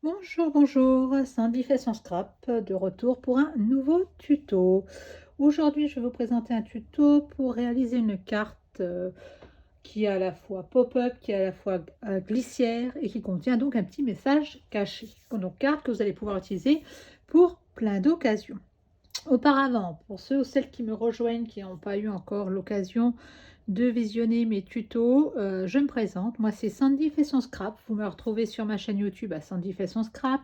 Bonjour, bonjour, Sandy fait son scrap de retour pour un nouveau tuto. Aujourd'hui, je vais vous présenter un tuto pour réaliser une carte qui est à la fois pop-up, qui est à la fois glissière et qui contient donc un petit message caché. Donc, carte que vous allez pouvoir utiliser pour plein d'occasions. Auparavant, pour ceux ou celles qui me rejoignent, qui n'ont pas eu encore l'occasion de visionner mes tutos, je me présente. Moi, c'est Sandy fait son scrap. Vous me retrouvez sur ma chaîne YouTube à Sandy fait son scrap.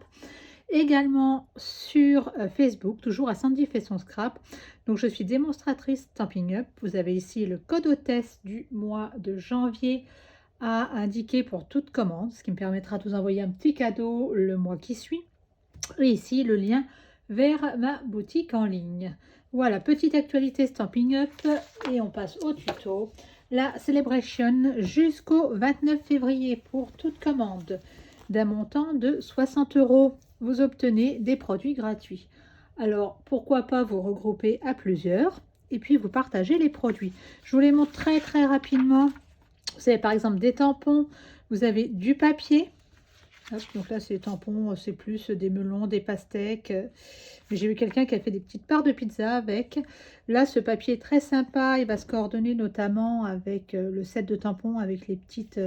Également sur Facebook, toujours à Sandy fait son scrap. Donc, je suis démonstratrice Stampin' Up. Vous avez ici le code hôtesse du mois de janvier à indiquer pour toute commande, ce qui me permettra de vous envoyer un petit cadeau le mois qui suit. Et ici, le lien vers ma boutique en ligne. Voilà, petite actualité Stampin' Up et on passe au tuto. La Celebration jusqu'au 29 février pour toute commande d'un montant de 60 €. Vous obtenez des produits gratuits. Alors, pourquoi pas vous regrouper à plusieurs et puis vous partagez les produits. Je vous les montre très rapidement. Vous avez par exemple des tampons, vous avez du papier. Hop, donc là, c'est des tampons, c'est plus des melons, des pastèques. Mais j'ai vu quelqu'un qui a fait des petites parts de pizza avec. Là, ce papier est très sympa. Il va se coordonner notamment avec le set de tampons, avec les petites...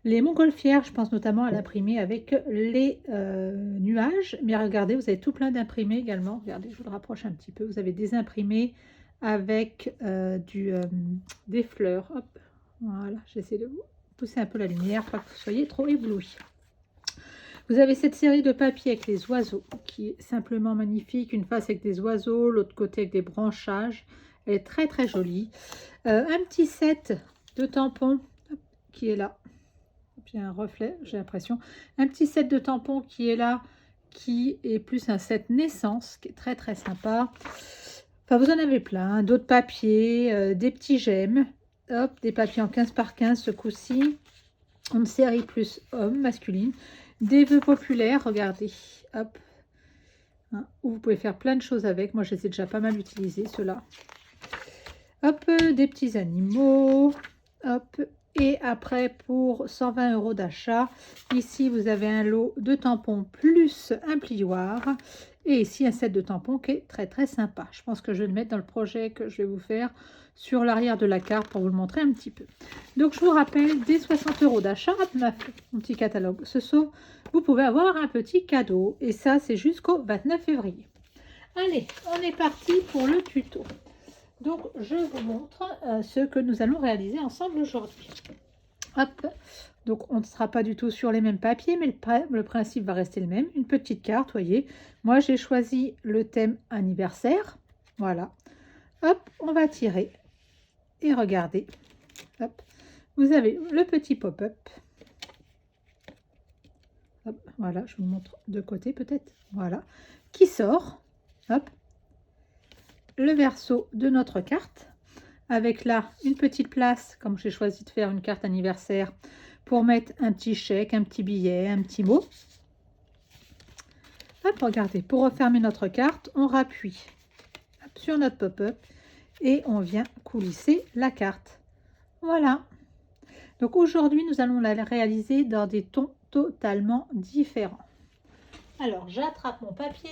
les montgolfières, je pense notamment à l'imprimer avec les nuages. Mais regardez, vous avez tout plein d'imprimés également. Regardez, je vous le rapproche un petit peu. Vous avez des imprimés avec des fleurs. Hop, voilà, j'essaie de vous pousser un peu la lumière, pas que vous soyez trop éblouis. Vous avez cette série de papiers avec les oiseaux qui est simplement magnifique. Une face avec des oiseaux, l'autre côté avec des branchages. Elle est très jolie. Un petit set de tampons qui est là. Puis un reflet, j'ai l'impression. Un petit set de tampons qui est là, qui est plus un set naissance, qui est très sympa. Enfin, vous en avez plein. D'autres papiers, des petits gemmes. Hop, des papiers en 15 par 15 ce coup-ci. Une série plus homme, masculine. Des vœux populaires, regardez. Hop. Hein, où vous pouvez faire plein de choses avec. Moi, je les ai déjà pas mal utilisés, ceux-là. Hop, des petits animaux. Hop. Et après, pour 120 € d'achat, ici, vous avez un lot de tampons plus un plioir. Et ici, un set de tampons qui est très sympa. Je pense que je vais le mettre dans le projet que je vais vous faire sur l'arrière de la carte pour vous le montrer un petit peu. Donc, je vous rappelle, dès 60 € d'achat, mon petit catalogue se sauve, vous pouvez avoir un petit cadeau. Et ça, c'est jusqu'au 29 février. Allez, on est parti pour le tuto. Donc, je vous montre ce que nous allons réaliser ensemble aujourd'hui. Hop, donc on ne sera pas du tout sur les mêmes papiers, mais le principe va rester le même. Une petite carte, voyez. Moi, j'ai choisi le thème anniversaire. Voilà. Hop, on va tirer. Et regardez. Hop, vous avez le petit pop-up. Voilà, je vous montre de côté peut-être. Voilà. Qui sort. Hop. Le verso de notre carte. Avec là une petite place, comme j'ai choisi de faire une carte anniversaire, pour mettre un petit chèque, un petit billet, un petit mot. Hop, regardez, pour refermer notre carte, on rappuie sur notre pop-up et on vient coulisser la carte. Voilà. Donc aujourd'hui, nous allons la réaliser dans des tons totalement différents. Alors, j'attrape mon papier.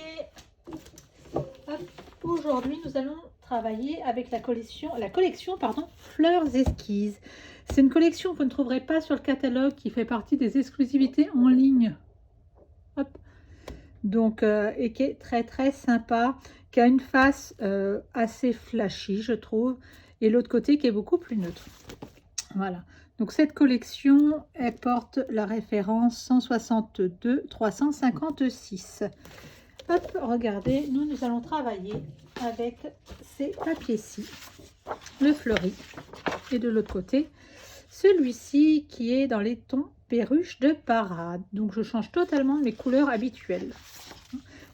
Aujourd'hui, nous allons travailler avec la collection Fleurs Esquisses. C'est une collection que vous ne trouverez pas sur le catalogue, qui fait partie des exclusivités en ligne. Hop. Donc, et qui est très sympa, qui a une face assez flashy, je trouve, et l'autre côté qui est beaucoup plus neutre. Voilà. Donc, cette collection, elle porte la référence 162 356. Hop, regardez, nous allons travailler avec ces papiers-ci, le fleuri, et de l'autre côté, celui-ci qui est dans les tons perruche de parade. Donc, je change totalement mes couleurs habituelles.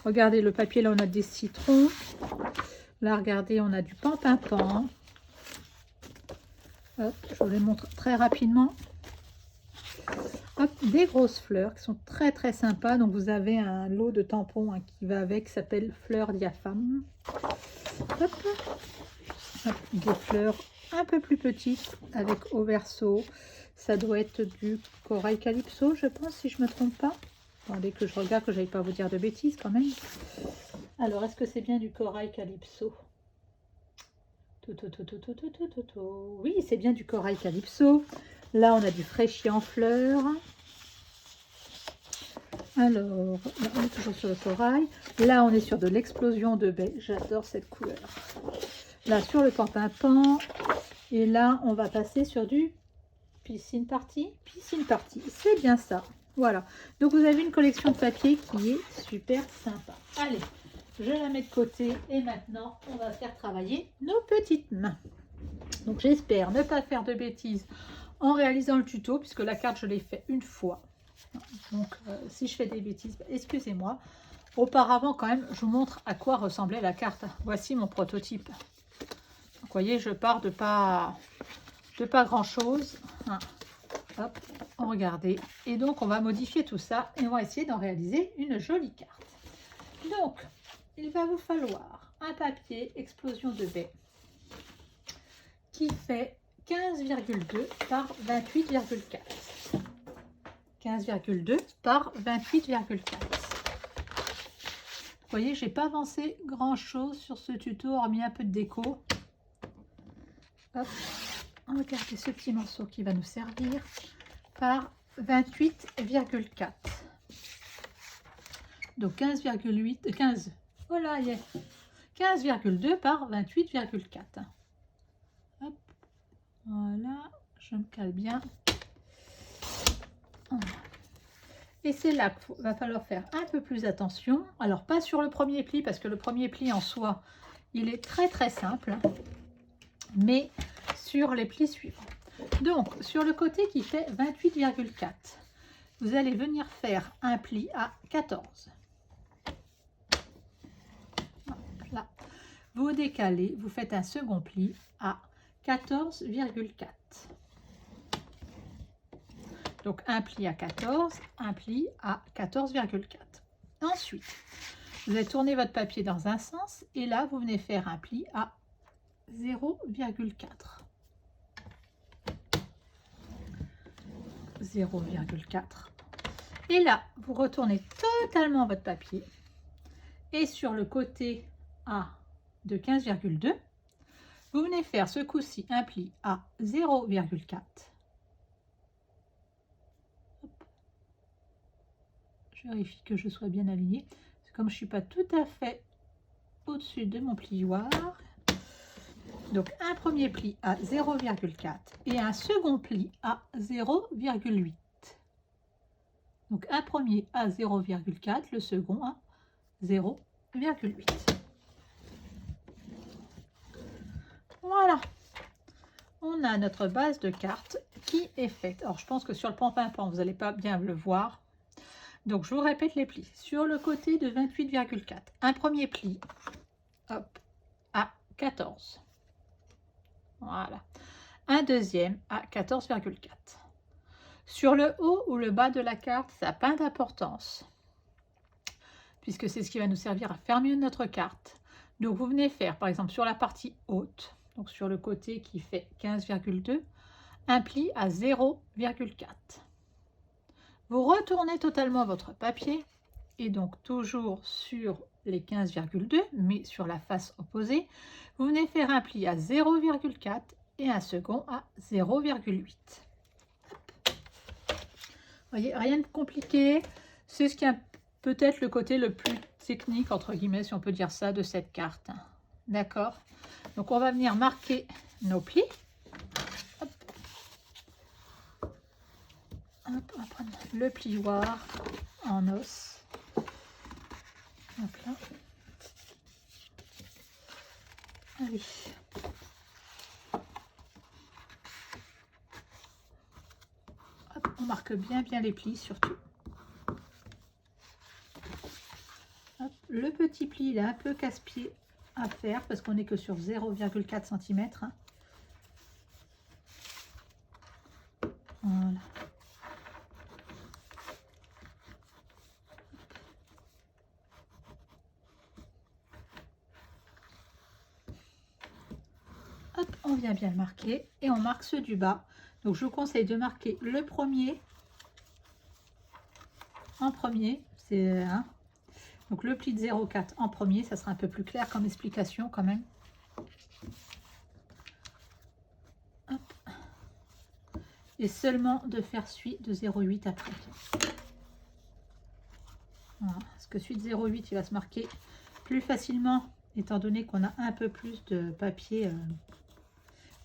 Regardez, le papier, là, on a des citrons. Là, regardez, on a du pampinpan. Hop, je vous les montre très rapidement. Hop, des grosses fleurs qui sont très sympas. Donc vous avez un lot de tampons qui va avec, qui s'appelle Fleurs Diaphane. Hop. Hop, des fleurs un peu plus petites avec au verso. Ça doit être du corail calypso, je pense, si je ne me trompe pas. Attendez que je regarde, que je n'aille pas vous dire de bêtises quand même. Alors, est-ce que c'est bien du corail calypso? Oui, c'est bien du corail calypso. Là, on a du fraîchier en fleurs. Alors, là, on est toujours sur le corail. Là, on est sur de l'explosion de baie. J'adore cette couleur. Là, sur le pampimpant. Et là, on va passer sur du piscine party. Piscine party, c'est bien ça. Voilà. Donc, vous avez une collection de papier qui est super sympa. Allez, je la mets de côté. Et maintenant, on va faire travailler nos petites mains. Donc, j'espère ne pas faire de bêtises en réalisant le tuto, puisque la carte, je l'ai fait une fois. Donc, si je fais des bêtises, excusez-moi. Auparavant, quand même, je vous montre à quoi ressemblait la carte. Voici mon prototype. Donc, vous voyez, je pars de pas grand-chose. Hop, regardez. Et donc, on va modifier tout ça et on va essayer d'en réaliser une jolie carte. Donc, il va vous falloir un papier explosion de baie qui fait 15,2 par 28,4. 15,2 par 28,4. Vous voyez, j'ai pas avancé grand chose sur ce tuto, hormis un peu de déco. Hop, regardez ce petit morceau qui va nous servir par 28,4. Donc 15,2 par 28,4. Hop, voilà, je me cale bien. Et c'est là qu'il va falloir faire un peu plus attention. Alors, pas sur le premier pli, parce que le premier pli en soi, il est très simple. Mais sur les plis suivants. Donc, sur le côté qui fait 28,4, vous allez venir faire un pli à 14. Là, vous décalez, vous faites un second pli à 14,4. Donc, un pli à 14, un pli à 14,4. Ensuite, vous allez tourner votre papier dans un sens et là, vous venez faire un pli à 0,4. 0,4. Et là, vous retournez totalement votre papier. Et sur le côté A de 15,2, vous venez faire ce coup-ci un pli à 0,4. Je vérifie que je sois bien alignée. Comme je ne suis pas tout à fait au-dessus de mon plioir. Donc, un premier pli à 0,4 et un second pli à 0,8. Donc, un premier à 0,4, le second à 0,8. Voilà. On a notre base de cartes qui est faite. Alors, je pense que sur le pampimpant, vous n'allez pas bien le voir. Donc, je vous répète les plis. Sur le côté de 28,4, un premier pli, hop, à 14. Voilà. Un deuxième à 14,4. Sur le haut ou le bas de la carte, ça n'a pas d'importance, puisque c'est ce qui va nous servir à faire mieux notre carte. Donc, vous venez faire, par exemple, sur la partie haute, donc sur le côté qui fait 15,2, un pli à 0,4. Vous retournez totalement votre papier, et donc toujours sur les 15,2, mais sur la face opposée, vous venez faire un pli à 0,4 et un second à 0,8. Vous voyez, rien de compliqué. C'est ce qui est peut-être le côté le plus technique, entre guillemets, si on peut dire ça, de cette carte. D'accord? Donc, on va venir marquer nos plis. Hop. Hop, on va prendre le plioir en os. Hop là. Allez. Hop, on marque bien les plis surtout. Hop, le petit pli, il est un peu casse-pied à faire parce qu'on n'est que sur 0,4 cm. Voilà. Hop, on vient bien le marquer et on marque ceux du bas. Donc, je vous conseille de marquer le premier en premier. C'est donc le pli de 0,4 en premier, ça sera un peu plus clair comme explication quand même. Hop. Et seulement de faire suie de 0,8 après. Voilà. Parce que suite 0,8 il va se marquer plus facilement étant donné qu'on a un peu plus de papier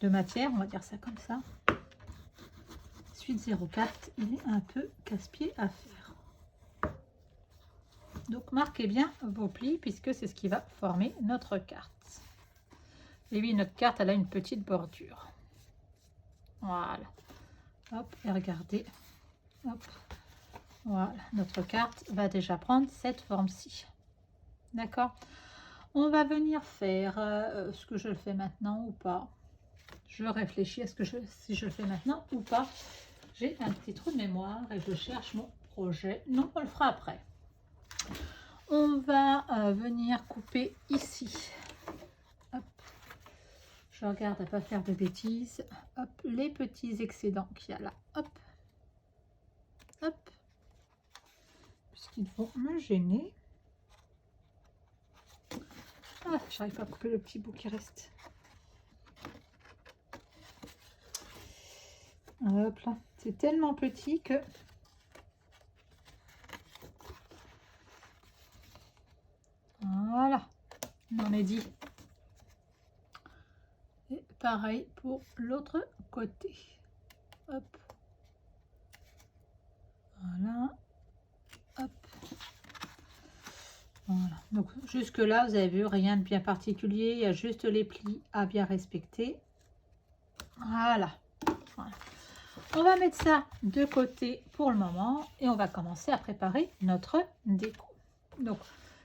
de matière, on va dire ça comme ça. Suite 0,4 il est un peu casse-pied à faire. Donc marquez bien vos plis puisque c'est ce qui va former notre carte. Et oui, notre carte elle a une petite bordure. Voilà. Hop, et regardez. Hop. Voilà, notre carte va déjà prendre cette forme-ci. D'accord? On va venir faire ce que je le fais maintenant ou pas. Je réfléchis à si je le fais maintenant ou pas. J'ai un petit trou de mémoire et je cherche mon projet. Non, on le fera après. On va venir couper ici. Hop. Je regarde à ne pas faire de bêtises. Hop, les petits excédents qu'il y a là. Hop. Hop. Puisqu'ils vont me gêner. Ah, j'arrive pas à couper le petit bout qui reste. Hop là. C'est tellement petit que... Voilà. On en est dit. Et pareil pour l'autre côté. Hop. Voilà. Hop. Voilà. Donc jusque là, vous avez vu, rien de bien particulier. Il y a juste les plis à bien respecter. Voilà. Voilà. On va mettre ça de côté pour le moment et on va commencer à préparer notre déco. Donc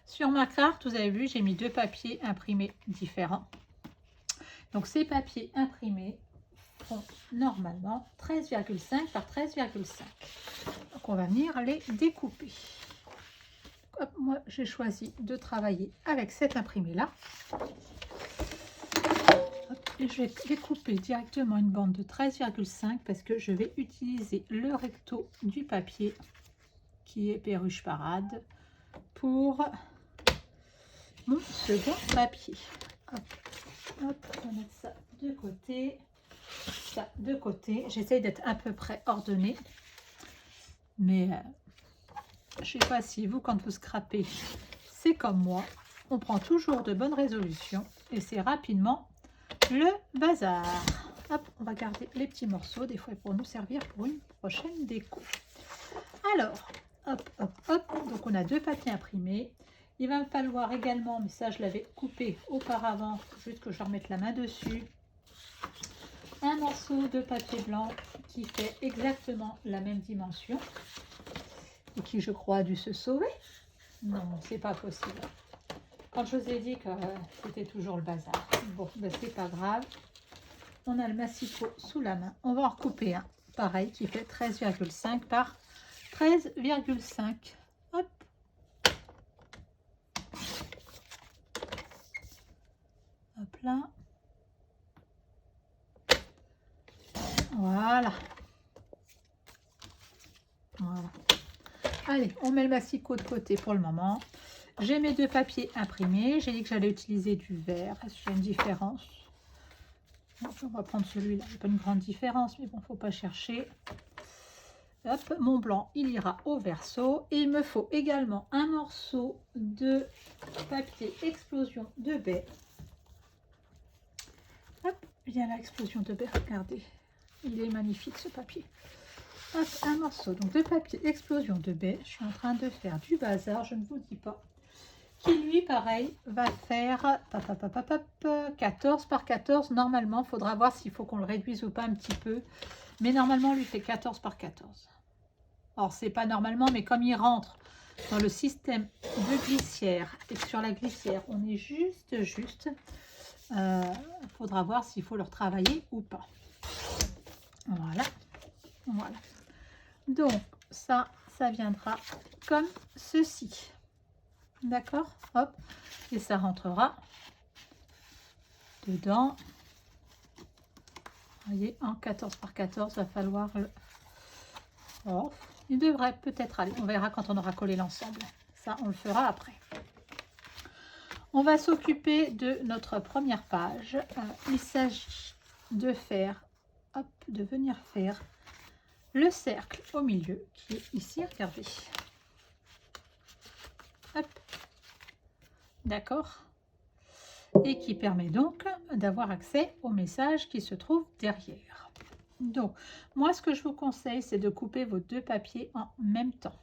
sur ma carte, vous avez vu, j'ai mis deux papiers imprimés différents. Donc ces papiers imprimés font normalement 13,5 par 13,5. Donc on va venir les découper. Hop, moi j'ai choisi de travailler avec cet imprimé là. Et je vais découper directement une bande de 13,5 parce que je vais utiliser le recto du papier qui est Perruche Parade pour mon second papier. Hop, hop, on va mettre ça de côté. Ça de côté. J'essaye d'être à peu près ordonnée. Mais je ne sais pas si vous, quand vous scrapez, c'est comme moi. On prend toujours de bonnes résolutions et c'est rapidement le bazar. Hop, on va garder les petits morceaux des fois pour nous servir pour une prochaine déco. Alors, hop, hop, hop. Donc on a deux papiers imprimés. Il va me falloir également, mais ça je l'avais coupé auparavant, juste que je remette la main dessus, un morceau de papier blanc qui fait exactement la même dimension et qui, je crois, a dû se sauver. Non, c'est pas possible. Quand je vous ai dit que c'était toujours le bazar. Bon, ben c'est pas grave. On a le massicot sous la main. On va en recouper un, pareil, qui fait 13,5 par 13,5. Hop. Hop là. Voilà. Voilà. Allez, on met le massicot de côté pour le moment. J'ai mes deux papiers imprimés. J'ai dit que j'allais utiliser du vert. Est-ce qu'il y a une différence? On va prendre celui-là. Il n'y a pas une grande différence, mais bon, faut pas chercher. Hop, mon blanc, il ira au verso. Et il me faut également un morceau de papier explosion de baie. Hop, il y a l'explosion de baie. Regardez, il est magnifique ce papier. Hop, un morceau donc de papier explosion de baie. Je suis en train de faire du bazar, je ne vous dis pas. Qui lui, pareil, va faire 14 par 14. Normalement, il faudra voir s'il faut qu'on le réduise ou pas un petit peu. Mais normalement, lui fait 14 par 14. Alors, c'est pas normalement, mais comme il rentre dans le système de glissière et que sur la glissière, on est juste, il faudra voir s'il faut le retravailler ou pas. Voilà. Voilà. Donc, ça viendra comme ceci. D'accord? Hop. Et ça rentrera dedans. Vous voyez, en 14 par 14, va falloir le... Oh, Il devrait peut-être aller. On verra quand on aura collé l'ensemble. Ça, on le fera après. On va s'occuper de notre première page. Il s'agit de faire, hop, de venir faire le cercle au milieu qui est ici, regardez. Hop. D'accord. Et qui permet donc d'avoir accès au message qui se trouve derrière. Donc, moi, ce que je vous conseille, c'est de couper vos deux papiers en même temps.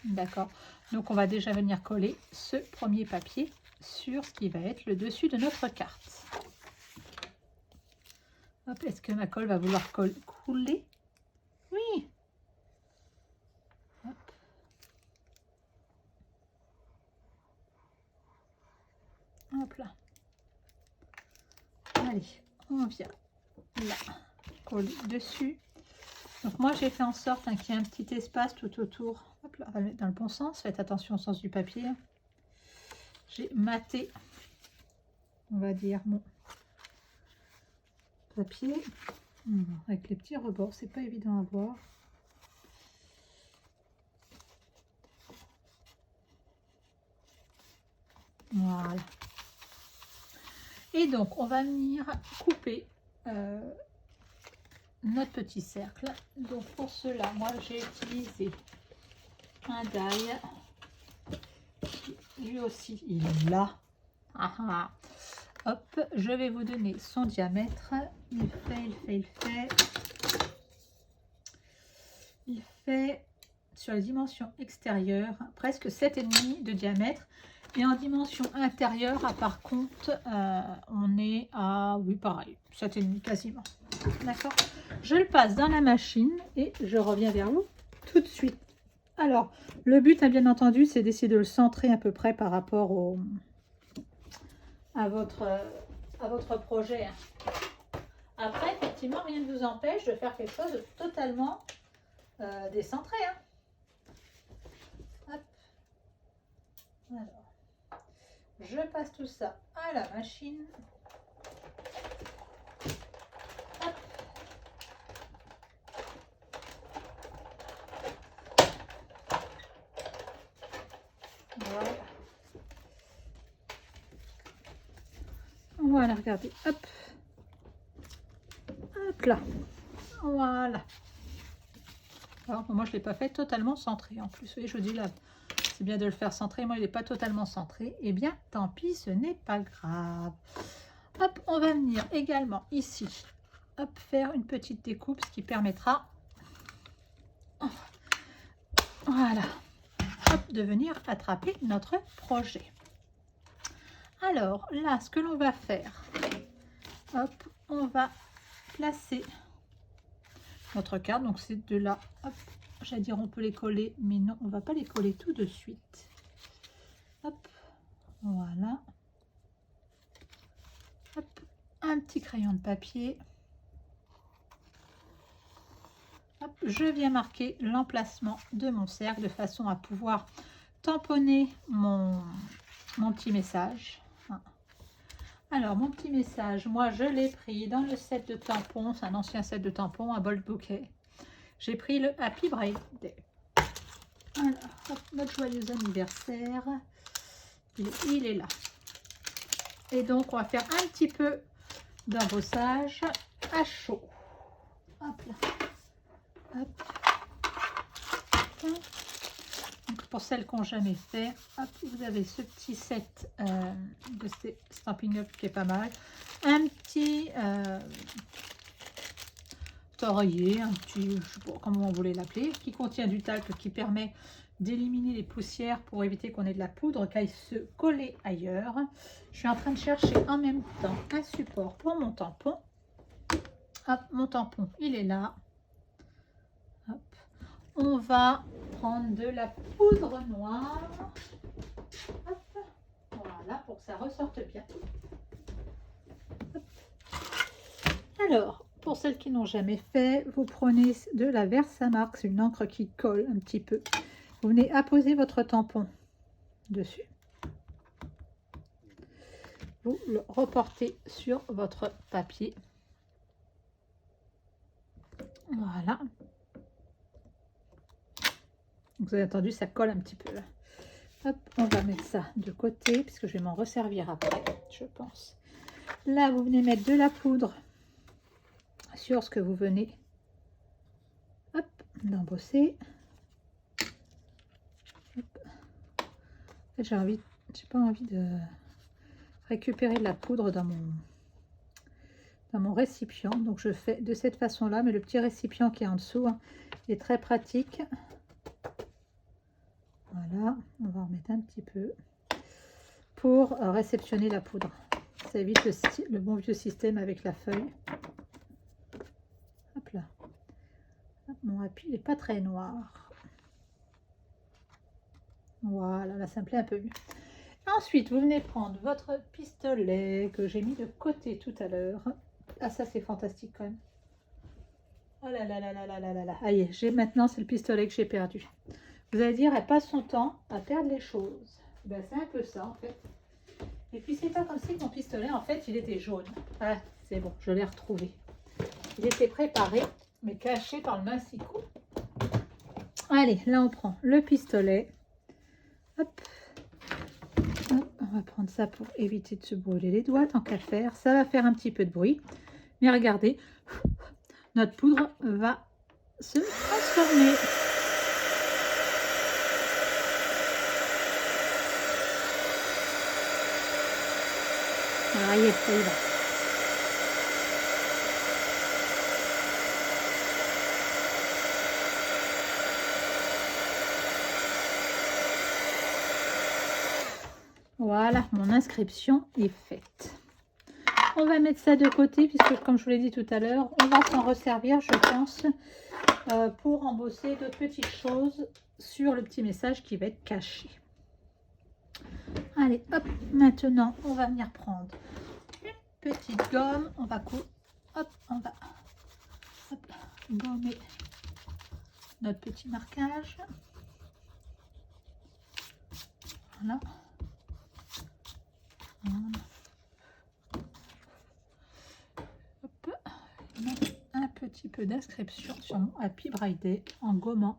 D'accord. Donc, on va déjà venir coller ce premier papier sur ce qui va être le dessus de notre carte. Hop, est-ce que ma colle va vouloir couler? Oui. Hop. Hop là. Allez, on vient là, coller dessus. Donc moi j'ai fait en sorte qu'il y ait un petit espace tout autour. Hop là, on va le mettre dans le bon sens. Faites attention au sens du papier. J'ai maté, on va dire, mon papier. Avec les petits rebords, c'est pas évident à voir. Voilà. Et donc, on va venir couper notre petit cercle. Donc, pour cela, moi, j'ai utilisé un die. Lui aussi, il est là. Ah, ah. Hop, je vais vous donner son diamètre. Il fait sur les dimensions extérieures presque 7,5 de diamètre. Et en dimension intérieure, par contre, on est à, oui, pareil, 7,5 quasiment. D'accord. Je le passe dans la machine et je reviens vers vous tout de suite. Alors, le but, bien entendu, c'est d'essayer de le centrer à peu près par rapport à votre projet. Après, effectivement, rien ne vous empêche de faire quelque chose de totalement décentré. Hop. Alors, je passe tout ça à la machine. Hop. Voilà. Voilà, regardez. Hop. Hop là. Voilà. Alors, moi, je ne l'ai pas fait totalement centré en plus. Vous voyez, je vous dis là, c'est bien de le faire centrer. Moi, il n'est pas totalement centré. Eh bien, tant pis, ce n'est pas grave. Hop, on va venir également ici, hop, faire une petite découpe, ce qui permettra, voilà, hop, de venir attraper notre projet. Alors là, ce que l'on va faire, hop, on va placer notre carte. Donc c'est de là, hop, j'allais dire on peut les coller, mais non, on va pas les coller tout de suite. Hop, voilà. Hop, un petit crayon de papier. Hop, je viens marquer l'emplacement de mon cercle de façon à pouvoir tamponner mon petit message. Alors, mon petit message, moi, je l'ai pris dans le set de tampons. C'est un ancien set de tampons, un Bold Bouquet. J'ai pris le Happy Birthday. Alors, hop, notre joyeux anniversaire. Il est là. Et donc, on va faire un petit peu d'embossage à chaud. Hop là. Hop. Donc, pour celles qui n'ont jamais fait, hop, vous avez ce petit set de ces Stampin' Up qui est pas mal. Un petit oreiller, un petit, je ne sais pas comment vous voulez l'appeler, qui contient du talc qui permet d'éliminer les poussières pour éviter qu'on ait de la poudre qui aille se coller ailleurs. Je suis en train de chercher en même temps un support pour mon tampon. Hop, mon tampon, il est là. Hop. On va prendre de la poudre noire. Hop. Voilà, pour que ça ressorte bien. Hop. Alors, pour celles qui n'ont jamais fait, vous prenez de la Versamark, c'est une encre qui colle un petit peu. Vous venez apposer votre tampon dessus. Vous le reportez sur votre papier. Voilà. Vous avez entendu, ça colle un petit peu là. Hop, on va mettre ça de côté puisque je vais m'en resservir après, je pense. Là, vous venez mettre de la poudre sur ce que vous venez d'embosser. J'ai pas envie de récupérer de la poudre dans mon récipient, donc je fais de cette façon là, mais le petit récipient qui est en dessous hein, est très pratique. Voilà, on va en remettre un petit peu pour réceptionner la poudre. Ça évite le bon vieux système avec la feuille. Hop là. Mon appui n'est pas très noir. Voilà, là ça me plaît un peu mieux. Ensuite, vous venez prendre votre pistolet que j'ai mis de côté tout à l'heure. Ah, ça c'est fantastique quand même. Oh là là là là là là là là. Ah, maintenant c'est le pistolet que j'ai perdu. Vous allez dire, elle passe son temps à perdre les choses. Ben, c'est un peu ça en fait. Et puis c'est pas comme si mon pistolet en fait il était jaune. Ah, c'est bon, je l'ai retrouvé. Il était préparé mais caché par le massicot. Allez, là on prend le pistolet. Hop. Hop, on va prendre ça pour éviter de se brûler les doigts tant qu'à faire. Ça va faire un petit peu de bruit. Mais regardez, notre poudre va se transformer. Voilà, ça y va. Voilà, mon inscription est faite. On va mettre ça de côté puisque, comme je vous l'ai dit tout à l'heure, on va s'en resservir, je pense, pour embosser d'autres petites choses sur le petit message qui va être caché. Allez, hop, maintenant, on va venir prendre une petite gomme. On va gommer notre petit marquage. Voilà. Hop, un petit peu d'inscription sur mon Happy Braille Day en gommant.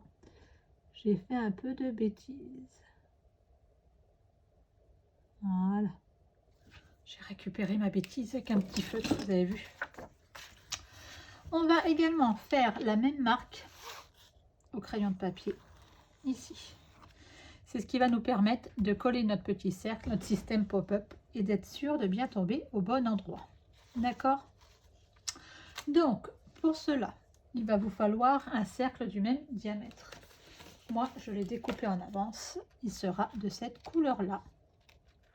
J'ai fait un peu de bêtises. Voilà. J'ai récupéré ma bêtise avec un petit feutre, vous avez vu. On va également faire la même marque au crayon de papier, ici. C'est ce qui va nous permettre de coller notre petit cercle, notre système pop-up, et d'être sûr de bien tomber au bon endroit. D'accord? Donc, pour cela, il va vous falloir un cercle du même diamètre. Moi, je l'ai découpé en avance. Il sera de cette couleur-là.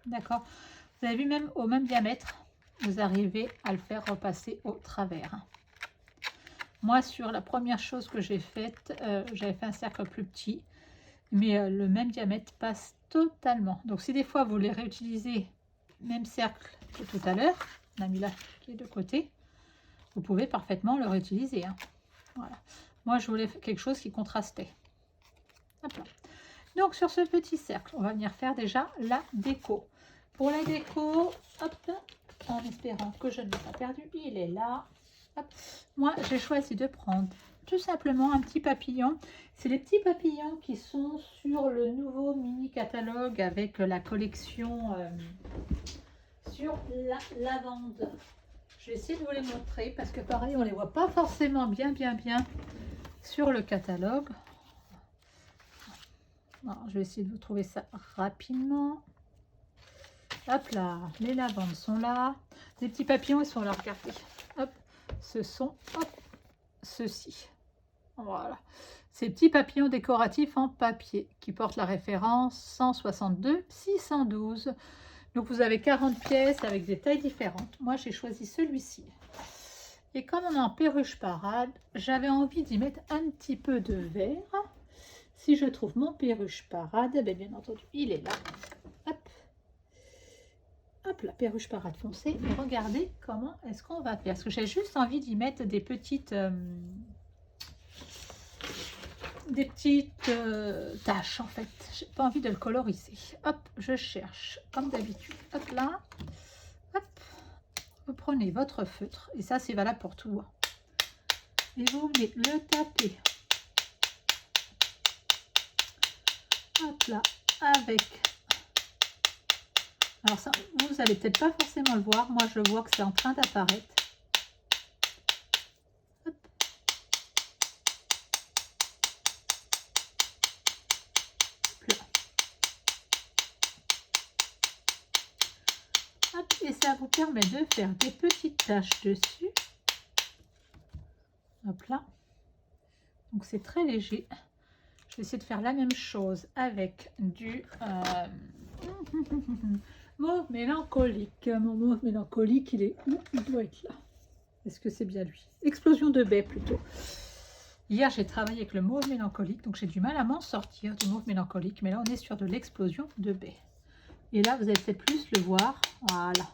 D'accord? Vous avez vu, même au même diamètre, vous arrivez à le faire repasser au travers. Moi, sur la première chose que j'ai faite, j'avais fait un cercle plus petit, mais le même diamètre passe totalement. Donc, si des fois vous voulez réutiliser même cercle que tout à l'heure, on a mis là qui est de côté, vous pouvez parfaitement le réutiliser. Hein. Voilà. Moi, je voulais quelque chose qui contrastait. Hop là. Donc, sur ce petit cercle, on va venir faire déjà la déco. Pour la déco, hop, en espérant que je ne l'ai pas perdu, il est là. Hop. Moi, j'ai choisi de prendre tout simplement un petit papillon. C'est les petits papillons qui sont sur le nouveau mini catalogue avec la collection sur la lavande. Je vais essayer de vous les montrer parce que pareil, on ne les voit pas forcément bien sur le catalogue. Alors, je vais essayer de vous trouver ça rapidement. Hop là, les lavandes sont là. Les petits papillons, ils sont là, regardez. Hop, ce sont ceux-ci. Voilà. Ces petits papillons décoratifs en papier qui portent la référence 162 612. Donc vous avez 40 pièces avec des tailles différentes. Moi, j'ai choisi celui-ci. Et comme on est en perruche parade, j'avais envie d'y mettre un petit peu de vert. Si je trouve mon perruche parade, bien entendu, il est là. Hop. Hop, la perruche parade foncée. Et regardez comment est-ce qu'on va faire. Parce que j'ai juste envie d'y mettre des petites taches en fait. J'ai pas envie de le coloriser. Hop, je cherche comme d'habitude. Hop là. Hop. Vous prenez votre feutre. Et ça, c'est valable pour tout. Et vous venez le taper là avec... Alors ça, vous n'allez peut-être pas forcément le voir. Moi, je vois que c'est en train d'apparaître. Et ça vous permet de faire des petites taches dessus. Hop là. Donc c'est très léger. Je vais essayer de faire la même chose avec du mauve mélancolique. Mon mauve mélancolique, il est où? Il doit être là. Est-ce que c'est bien lui? Explosion de baie plutôt. Hier, j'ai travaillé avec le mauve mélancolique, donc j'ai du mal à m'en sortir du mauve mélancolique. Mais là, on est sur de l'explosion de baie. Et là, vous allez peut-être plus le voir. Voilà.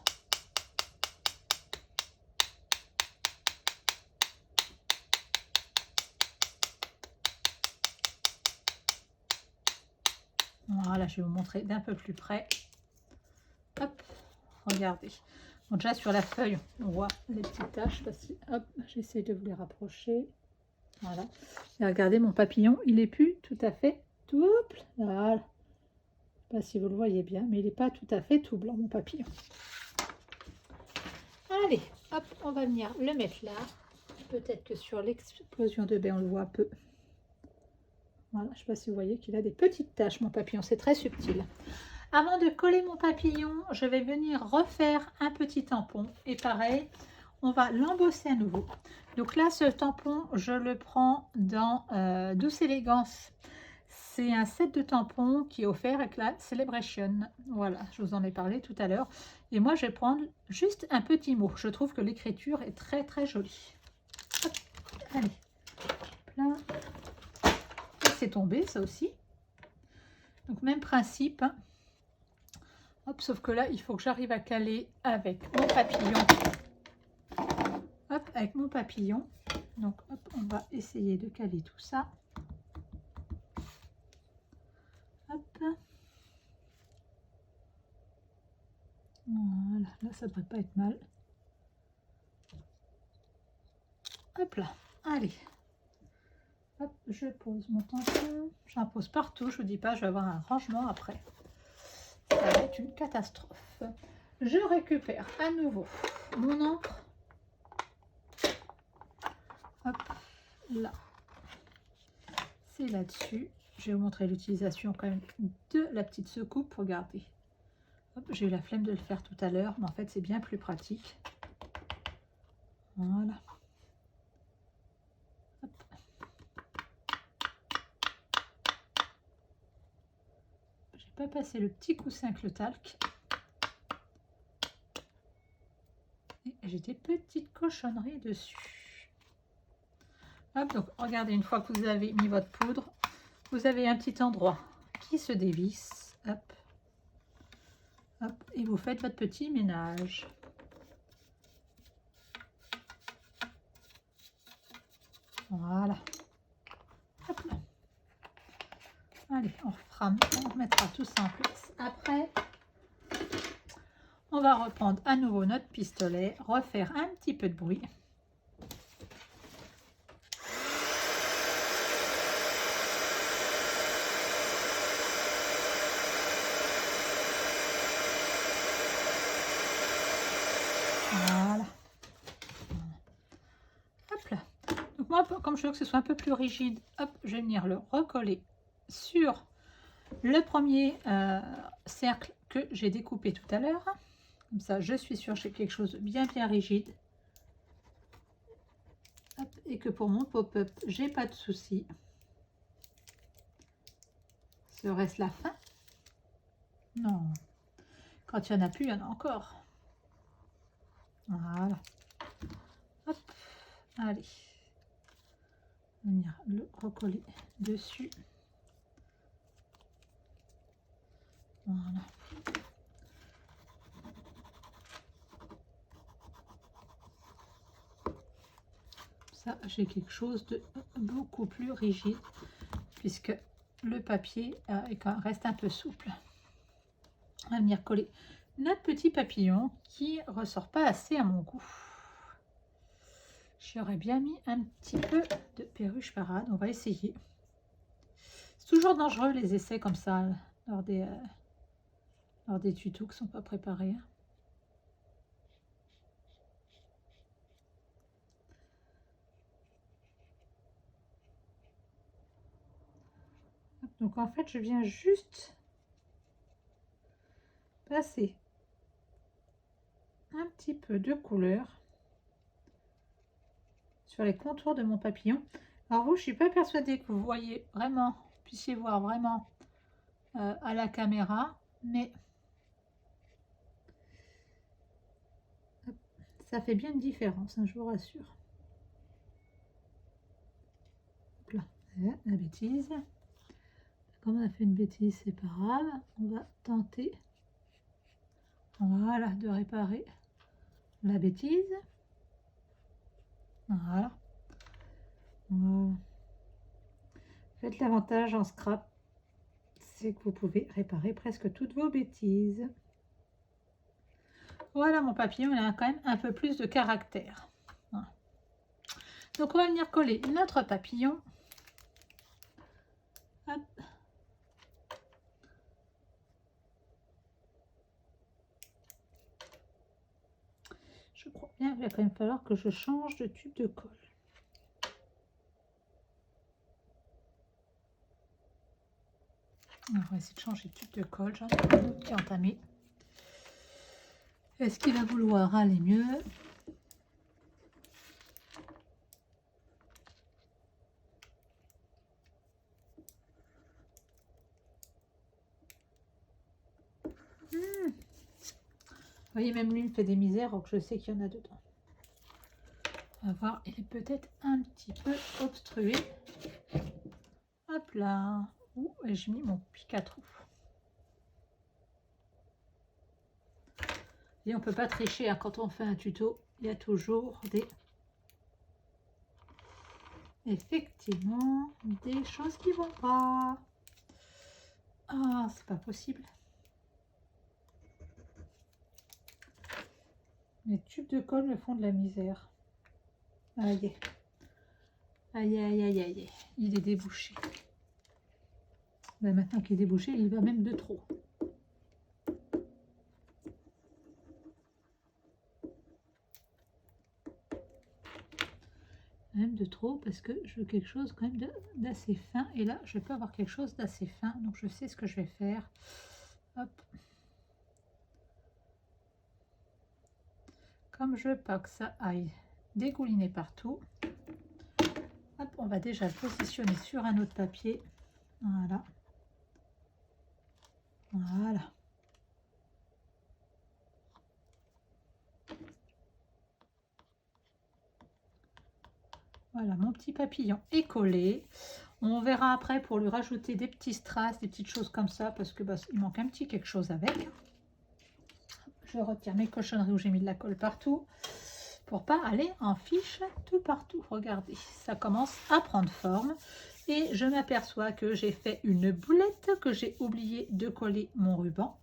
Voilà, je vais vous montrer d'un peu plus près. Hop, regardez. Bon, déjà sur la feuille, on voit les petites taches. Hop, j'essaie de vous les rapprocher. Voilà. Et regardez, mon papillon, il n'est plus tout à fait tout. Hop, voilà. Je ne sais pas si vous le voyez bien, mais il n'est pas tout à fait tout blanc, mon papillon. Allez, hop, on va venir le mettre là. Peut-être que sur l'explosion de baie, on le voit un peu. Voilà, je ne sais pas si vous voyez qu'il a des petites taches, mon papillon. C'est très subtil. Avant de coller mon papillon, je vais venir refaire un petit tampon. Et pareil, on va l'embosser à nouveau. Donc là, ce tampon, je le prends dans Douce Élégance. C'est un set de tampons qui est offert avec la Celebration. Voilà, je vous en ai parlé tout à l'heure. Et moi, je vais prendre juste un petit mot. Je trouve que l'écriture est très, très jolie. Hop, allez, plein. C'est tombé, ça aussi. Donc, même principe. Hein. Hop, sauf que là, il faut que j'arrive à caler avec mon papillon. Hop, avec mon papillon. Donc, hop, on va essayer de caler tout ça. Hop. Voilà, là, ça devrait pas être mal. Hop là, allez. Hop, je pose mon tampon. J'en pose partout, je vous dis pas, je vais avoir un rangement après. Ça va être une catastrophe. Je récupère à nouveau mon encre. Hop, là. C'est là-dessus. Je vais vous montrer l'utilisation quand même de la petite secoupe. Regardez. J'ai eu la flemme de le faire tout à l'heure, mais en fait, c'est bien plus pratique. Voilà. J'ai pas passé le petit coussin avec le talc. Et j'ai des petites cochonneries dessus. Hop, donc regardez, une fois que vous avez mis votre poudre, vous avez un petit endroit qui se dévisse. Hop. Hop, et vous faites votre petit ménage. Voilà. Hop là. Allez, on remettra tout ça en place. Après, on va reprendre à nouveau notre pistolet, refaire un petit peu de bruit. Voilà. Hop là. Donc moi, comme je veux que ce soit un peu plus rigide, hop, je vais venir le recoller sur le premier cercle que j'ai découpé tout à l'heure. Comme ça, je suis sûre que j'ai quelque chose de bien rigide. Hop, et que pour mon pop-up, j'ai pas de souci. Serait-ce la fin? Non. Quand il n'y en a plus, il y en a encore. Voilà. Hop. Allez. Venir le recoller dessus. Voilà. Ça, j'ai quelque chose de beaucoup plus rigide puisque le papier reste un peu souple. On va venir coller notre petit papillon qui ressort pas assez à mon goût. J'aurais bien mis un petit peu de perruche parade. On va essayer. C'est toujours dangereux les essais comme ça, lors des tutos qui ne sont pas préparés. Donc en fait, je viens juste passer un petit peu de couleur sur les contours de mon papillon. Alors vous, je suis pas persuadée que vous voyez vraiment, puissiez voir vraiment à la caméra, mais ça fait bien une différence, hein, je vous rassure. Donc là, la bêtise. Comme on a fait une bêtise, c'est pas grave. On va tenter, voilà, de réparer la bêtise. Voilà. Voilà. En fait, l'avantage en scrap, c'est que vous pouvez réparer presque toutes vos bêtises. Voilà, mon papillon, il a quand même un peu plus de caractère. Voilà. Donc, on va venir coller notre papillon. Hop. Je crois bien qu'il va quand même falloir que je change de tube de colle. Alors, on va essayer de changer de tube de colle. J'en ai un autre qui est entamé. Est-ce qu'il va vouloir aller mieux? Vous voyez, même lui me fait des misères, alors que je sais qu'il y en a dedans. On va voir, il est peut-être un petit peu obstrué. Hop là. Ouh, et j'ai mis mon pic à trous. Et on ne peut pas tricher, hein, quand on fait un tuto, il y a toujours des... Effectivement, des choses qui vont pas. Ah, c'est pas possible. Les tubes de colle me font de la misère. Aïe. Aïe, aïe, aïe, aïe. Il est débouché. Ben, maintenant qu'il est débouché, il va même de trop. Même de trop, parce que je veux quelque chose quand même d'assez fin. Et là, je peux avoir quelque chose d'assez fin. Donc, je sais ce que je vais faire. Hop. Comme je veux pas que ça aille dégouliner partout, hop, on va déjà le positionner sur un autre papier. Voilà. Voilà. Voilà, mon petit papillon est collé. On verra après pour lui rajouter des petits strass, des petites choses comme ça, parce que bah, il manque un petit quelque chose avec. Je retire mes cochonneries où j'ai mis de la colle partout pour pas aller en fiche tout partout. Regardez, ça commence à prendre forme et je m'aperçois que j'ai fait une boulette, que j'ai oublié de coller mon ruban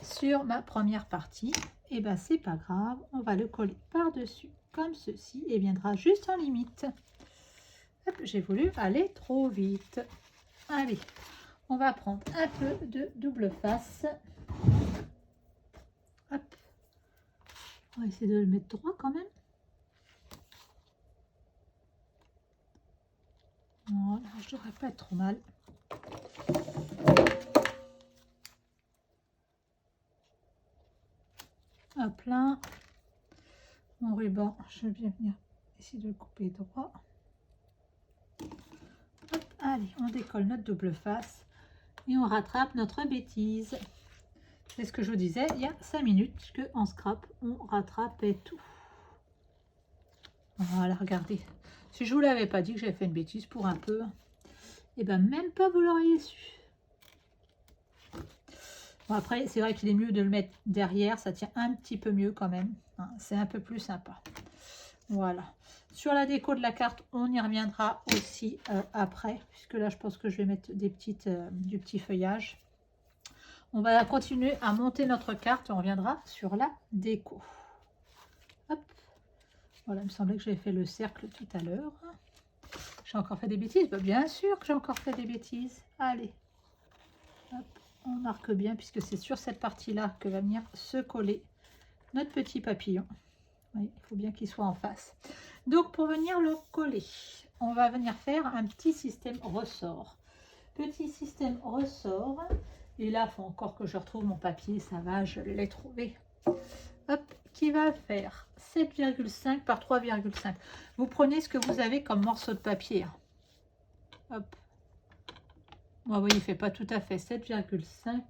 sur ma première partie. Et ben c'est pas grave, on va le coller par dessus comme ceci et viendra juste en limite. J'ai voulu aller trop vite. Allez, on va prendre un peu de double face. Hop. On va essayer de le mettre droit quand même. Voilà, je devrais pas être trop mal. Hop là. Mon ruban, je vais venir essayer de le couper droit. Hop, allez, on décolle notre double face et on rattrape notre bêtise. C'est ce que je vous disais il y a 5 minutes, que en scrap, on rattrapait tout. Voilà, regardez. Si je vous l'avais pas dit que j'avais fait une bêtise pour un peu, et ben même pas vous l'auriez su. Bon, après, c'est vrai qu'il est mieux de le mettre derrière, ça tient un petit peu mieux quand même. Hein, c'est un peu plus sympa. Voilà. Sur la déco de la carte, on y reviendra aussi après, puisque là, je pense que je vais mettre des petites, du petit feuillage. On va continuer à monter notre carte, on reviendra sur la déco. Hop. Voilà, il me semblait que j'avais fait le cercle tout à l'heure. J'ai encore fait des bêtises? Bah, bien sûr que j'ai encore fait des bêtises. Allez, hop, on marque bien puisque c'est sur cette partie-là que va venir se coller notre petit papillon. Oui, il faut bien qu'il soit en face. Donc, pour venir le coller, on va venir faire un petit système ressort. Petit système ressort. Et là, il faut encore que je retrouve mon papier. Ça va, je l'ai trouvé. Hop, qui va faire 7,5 par 3,5. Vous prenez ce que vous avez comme morceau de papier. Hop. Bon, oui, il ne fait pas tout à fait 7,5.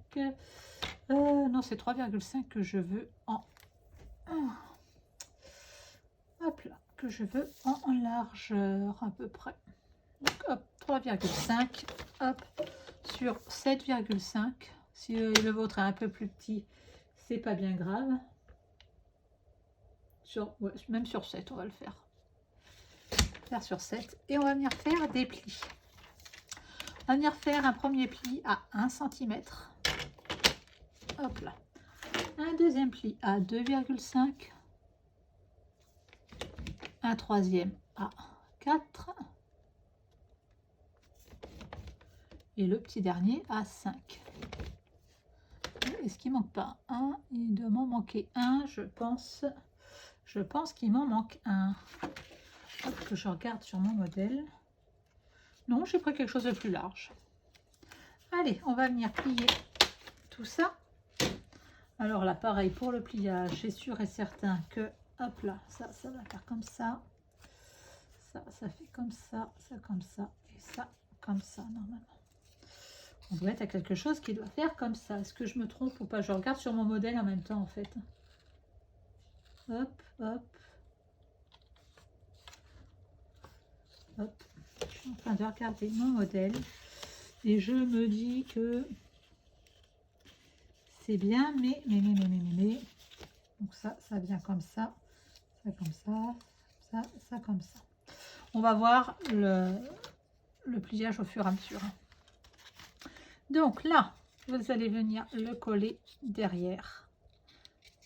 Non, c'est 3,5 que je veux en... Hop là, que je veux en largeur à peu près. Donc, hop, 3,5. Hop, sur 7,5. Si le vôtre est un peu plus petit, c'est pas bien grave. Ouais, même sur 7, on va le faire. Faire sur 7. Et on va venir faire des plis. On va venir faire un premier pli à 1 cm. Hop là. Un deuxième pli à 2,5. Un troisième à 4. Et le petit dernier à 5. Est-ce qu'il manque pas un? Il doit m'en manquer un, je pense. Je pense qu'il m'en manque un. Hop, que je regarde sur mon modèle. Non, j'ai pris quelque chose de plus large. Allez, on va venir plier tout ça. Alors là, pareil, pour le pliage, c'est sûr et certain que, hop là, ça va faire comme ça. Ça fait comme ça et ça comme ça, normalement. On doit être à quelque chose qui doit faire comme ça. Est-ce que je me trompe ou pas? Je regarde sur mon modèle en même temps, en fait. Hop, hop. Hop. Je suis en train de regarder mon modèle. Et je me dis que c'est bien, mais. Donc ça vient comme ça comme ça, ça comme ça. On va voir le pliage au fur et à mesure. Donc là, vous allez venir le coller derrière.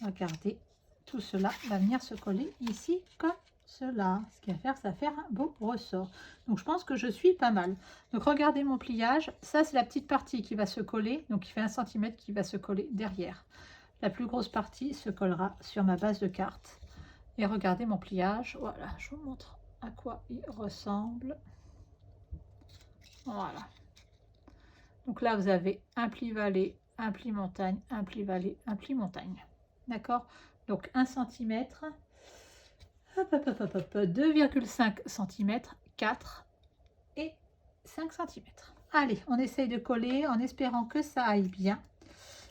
Regardez, tout cela va venir se coller ici comme cela. Ce qui va faire, ça va faire un beau ressort. Donc je pense que je suis pas mal. Donc regardez mon pliage. Ça, c'est la petite partie qui va se coller. Donc il fait 1 cm qui va se coller derrière. La plus grosse partie se collera sur ma base de carte. Et regardez mon pliage. Voilà, je vous montre à quoi il ressemble. Voilà. Donc là, vous avez un pli vallée, un pli montagne, un pli vallée, un pli montagne. D'accord? Donc 1 cm, 2,5 cm, 4 et 5 cm. Allez, on essaye de coller en espérant que ça aille bien,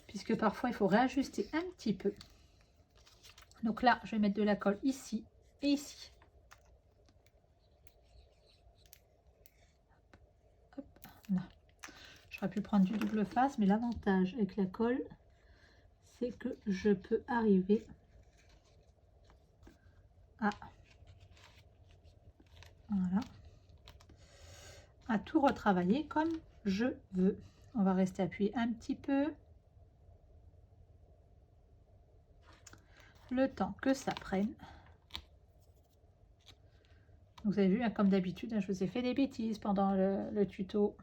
puisque parfois il faut réajuster un petit peu. Donc là, je vais mettre de la colle ici et ici. Hop, là. J'aurais pu prendre du double face, mais l'avantage avec la colle, c'est que je peux arriver à, voilà, à tout retravailler comme je veux. On va rester appuyé un petit peu, le temps que ça prenne. Vous avez vu, hein, comme d'habitude, hein, je vous ai fait des bêtises pendant le tuto.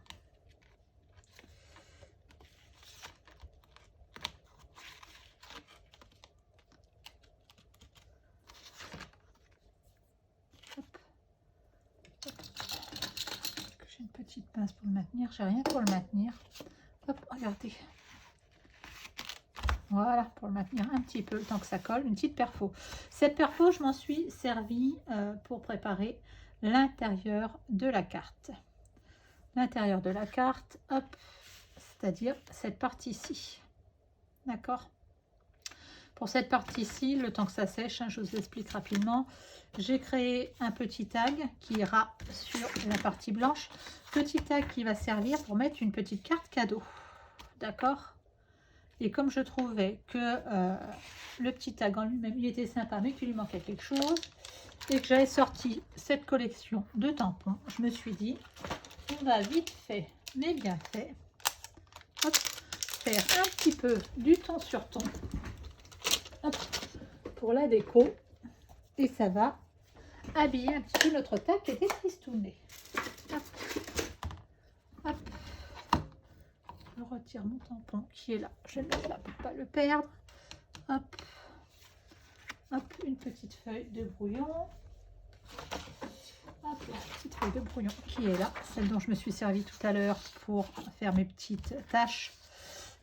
J'ai une petite pince pour le maintenir, j'ai rien pour le maintenir. Hop, regardez. Voilà, pour le maintenir un petit peu, le temps que ça colle, une petite perfo. Cette perfo, je m'en suis servi pour préparer l'intérieur de la carte. L'intérieur de la carte, hop, c'est-à-dire cette partie-ci. D'accord? Pour cette partie-ci, le temps que ça sèche, hein, je vous explique rapidement. J'ai créé un petit tag qui ira sur la partie blanche. Petit tag qui va servir pour mettre une petite carte cadeau. D'accord? Et comme je trouvais que le petit tag en lui-même, il était sympa, mais qu'il lui manquait quelque chose, et que j'avais sorti cette collection de tampons, je me suis dit, on va vite fait, mais bien fait, hop, faire un petit peu du ton sur ton, hop, pour la déco, et ça va habiller un petit peu notre tag qui était tristouné. retire mon tampon qui est là. Je le mets là pour ne pas le perdre. Hop. Hop, une petite feuille de brouillon. Hop, la petite feuille de brouillon qui est là. Celle dont je me suis servi tout à l'heure pour faire mes petites tâches.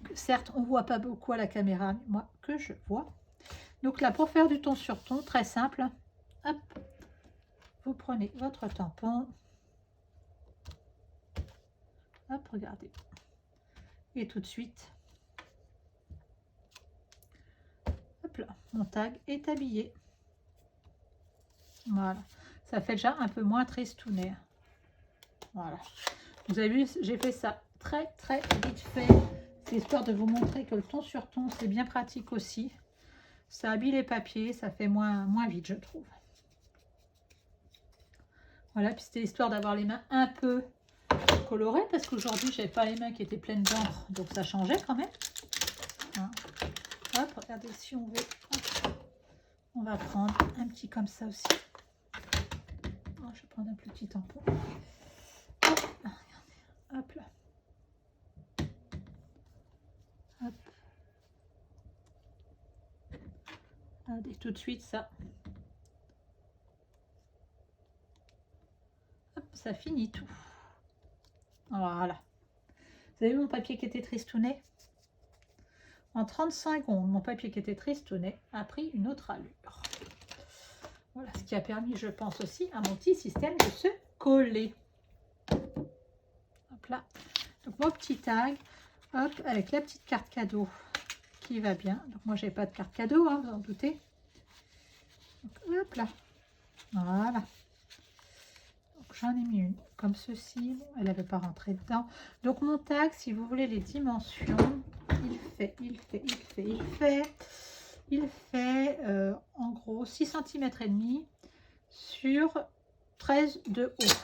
Que certes, on ne voit pas beaucoup à la caméra, mais moi que je vois. Donc là, pour faire du ton sur ton, très simple. Hop, vous prenez votre tampon. Hop, regardez. Et tout de suite, hop là, mon tag est habillé. Voilà, ça fait déjà un peu moins tristounet. Voilà, vous avez vu, j'ai fait ça très vite fait. C'est histoire de vous montrer que le ton sur ton, c'est bien pratique aussi. Ça habille les papiers, ça fait moins vite, je trouve. Voilà, puis c'était histoire d'avoir les mains un peu colorées, parce qu'aujourd'hui, j'avais pas les mains qui étaient pleines d'encre, donc ça changeait quand même. Hein. Hop, regardez, si on veut, hop, on va prendre un petit comme ça aussi. Oh, je vais prendre un petit tampon. Hop, regardez, hop là. Hop. Regardez, tout de suite, ça. Hop, ça finit tout. Voilà. Vous avez vu mon papier qui était tristounet? En 30 secondes, mon papier qui était tristounet a pris une autre allure. Voilà, ce qui a permis, je pense aussi, à mon petit système de se coller. Hop là. Donc mon petit tag, hop, avec la petite carte cadeau qui va bien. Donc moi, j'ai pas de carte cadeau, hein, vous en doutez. Donc, hop là. Voilà. J'en ai mis une comme ceci, elle n'avait pas rentré dedans. Donc mon tag, si vous voulez les dimensions, il fait en gros 6 cm et demi sur 13 de haut.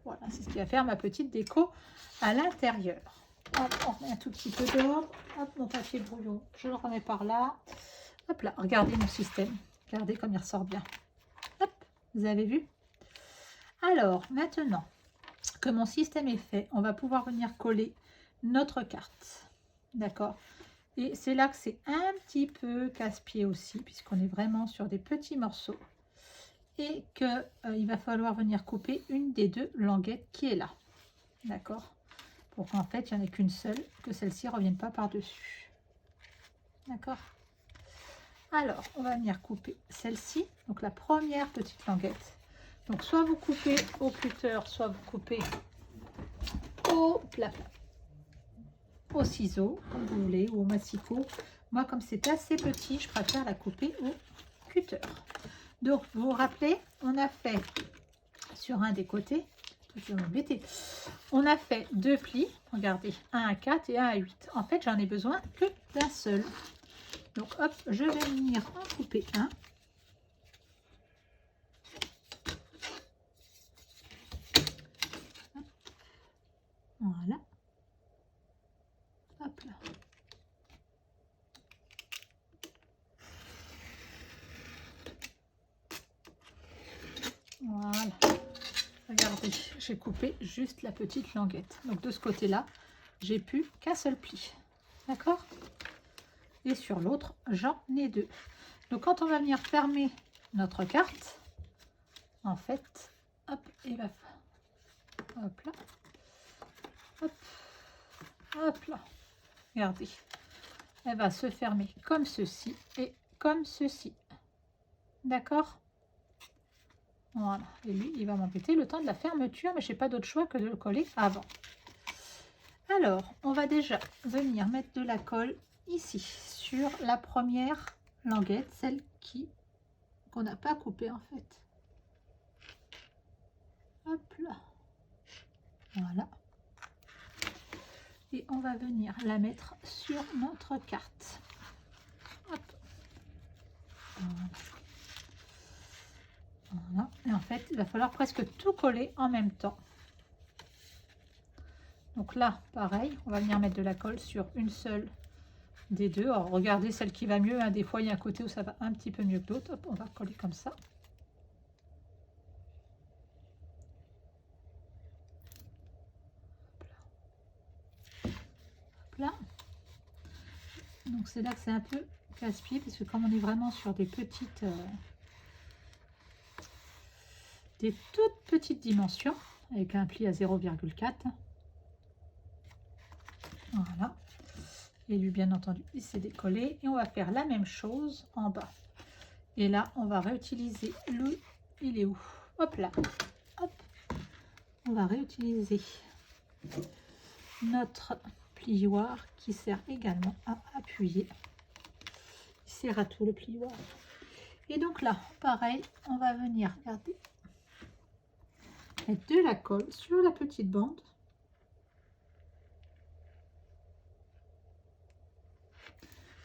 Voilà, c'est ce qui va faire ma petite déco à l'intérieur. Hop, on remet un tout petit peu d'ordre. Hop, mon papier brouillon, je le remets par là. Hop là, regardez mon système. Regardez comme il ressort bien. Hop, vous avez vu? Alors, maintenant que mon système est fait, on va pouvoir venir coller notre carte. D'accord? Et c'est là que c'est un petit peu casse-pied aussi, puisqu'on est vraiment sur des petits morceaux. Et qu'il va falloir venir couper une des deux languettes qui est là. D'accord? Pour qu'en fait, il n'y en ait qu'une seule, que celle-ci ne revienne pas par-dessus. D'accord? Alors, on va venir couper celle-ci. Donc, la première petite languette. Donc, soit vous coupez au cutter, soit vous coupez au ciseau, comme vous voulez, ou au massicot. Moi, comme c'est assez petit, je préfère la couper au cutter. Donc, vous vous rappelez, on a fait sur un des côtés, je vais m'embêter, on a fait 2 plis, regardez, un à 4 et un à 8. En fait, j'en ai besoin que d'un seul. Donc, hop, je vais venir en couper un. Voilà. Hop là. Voilà. Regardez, j'ai coupé juste la petite languette. Donc de ce côté-là, j'ai plus qu'un seul pli. D'accord? Et sur l'autre, j'en ai 2. Donc quand on va venir fermer notre carte, en fait, hop, et là, hop là, hop, hop là. Regardez, elle va se fermer comme ceci et comme ceci. D'accord? Voilà, et lui, il va m'embêter le temps de la fermeture, mais je n'ai pas d'autre choix que de le coller avant. Alors, on va déjà venir mettre de la colle ici, sur la première languette, celle qu'on n'a pas coupée en fait. Hop là. Voilà. Et on va venir la mettre sur notre carte. Hop. Voilà. Voilà. Et en fait, il va falloir presque tout coller en même temps. Donc là, pareil, on va venir mettre de la colle sur une seule des deux. Alors, regardez celle qui va mieux. Hein. Des fois, il y a un côté où ça va un petit peu mieux que l'autre. On va coller comme ça. là. Donc c'est là que c'est un peu casse-pied, parce que comme on est vraiment sur des petites, des toutes petites dimensions, avec un pli à 0,4. Voilà. Et lui, bien entendu, il s'est décollé. Et on va faire la même chose en bas. Et là, on va réutiliser le... Il est où? Hop là. Hop. On va réutiliser notre plioir qui sert également à appuyer. Il sert à tout le plioir. Et donc là, pareil, on va venir, regardez, mettre de la colle sur la petite bande.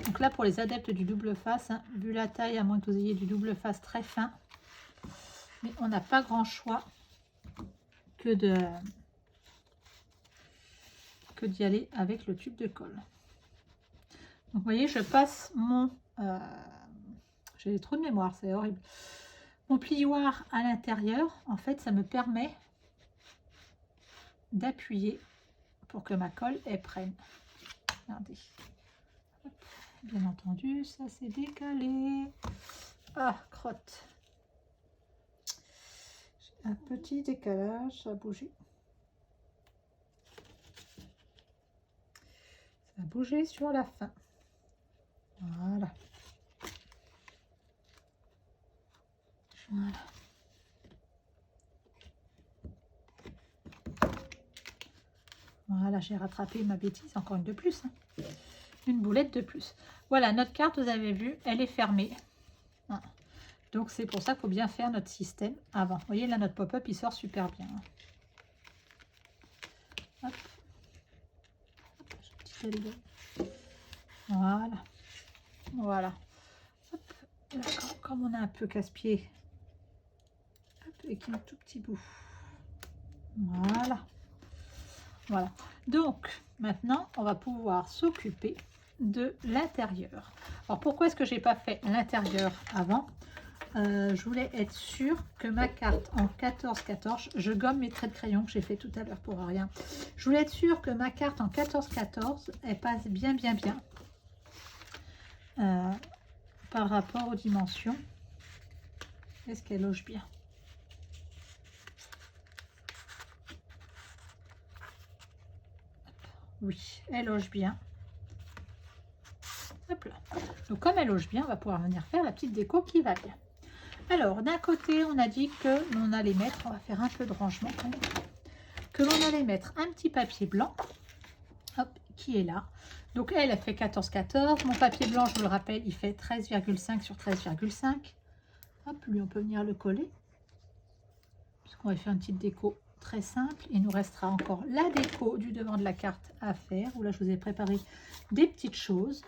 Donc là, pour les adeptes du double face, hein, vu la taille, à moins que vous ayez du double face très fin, mais on n'a pas grand choix que d'y aller avec le tube de colle. Donc vous voyez, je passe mon... j'ai trop de mémoire, c'est horrible. Mon plioir à l'intérieur, en fait, ça me permet d'appuyer pour que ma colle elle prenne. Regardez. Hop. Bien entendu, ça s'est décalé. Ah, crotte. J'ai un petit décalage, ça a bougé. Ça a bougé sur la fin. Voilà. Voilà. Voilà, j'ai rattrapé ma bêtise, encore une de plus. Hein. Une boulette de plus. Voilà, notre carte, vous avez vu, elle est fermée. Hein. Donc, c'est pour ça qu'il faut bien faire notre système avant. Vous voyez, là, notre pop-up, il sort super bien. Hop. Hop, voilà. Voilà. Hop. Là, comme on a un peu casse-pied, avec un tout petit bout. Voilà. Voilà. Donc, maintenant, on va pouvoir s'occuper de l'intérieur. Alors, pourquoi est-ce que j'ai pas fait l'intérieur avant? Je voulais être sûre que ma carte en 14-14, je gomme mes traits de crayon que j'ai fait tout à l'heure pour rien. Je voulais être sûre que ma carte en 14-14, elle passe bien par rapport aux dimensions. Est-ce qu'elle loge bien? Oui, elle loge bien. Hop là. Donc comme elle loge bien, on va pouvoir venir faire la petite déco qui va bien. Alors d'un côté, on a dit que l'on allait mettre, on va faire un peu de rangement quand même, que l'on allait mettre un petit papier blanc, hop, qui est là. Donc elle fait 14-14. Mon papier blanc, je vous le rappelle, il fait 13,5 sur 13,5. Hop, lui on peut venir le coller, puisqu'on va faire une petite déco très simple. Il nous restera encore la déco du devant de la carte à faire, où là je vous ai préparé des petites choses.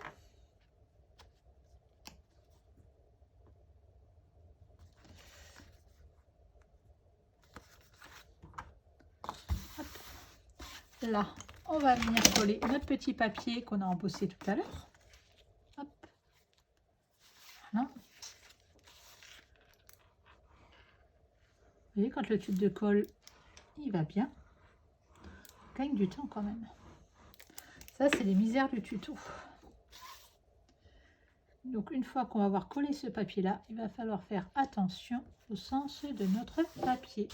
Là, on va venir coller notre petit papier qu'on a embossé tout à l'heure. Hop. Voilà. Vous voyez, quand le tube de colle, il va bien, on gagne du temps quand même. Ça, c'est les misères du tuto. Donc, une fois qu'on va avoir collé ce papier-là, il va falloir faire attention au sens de notre papier.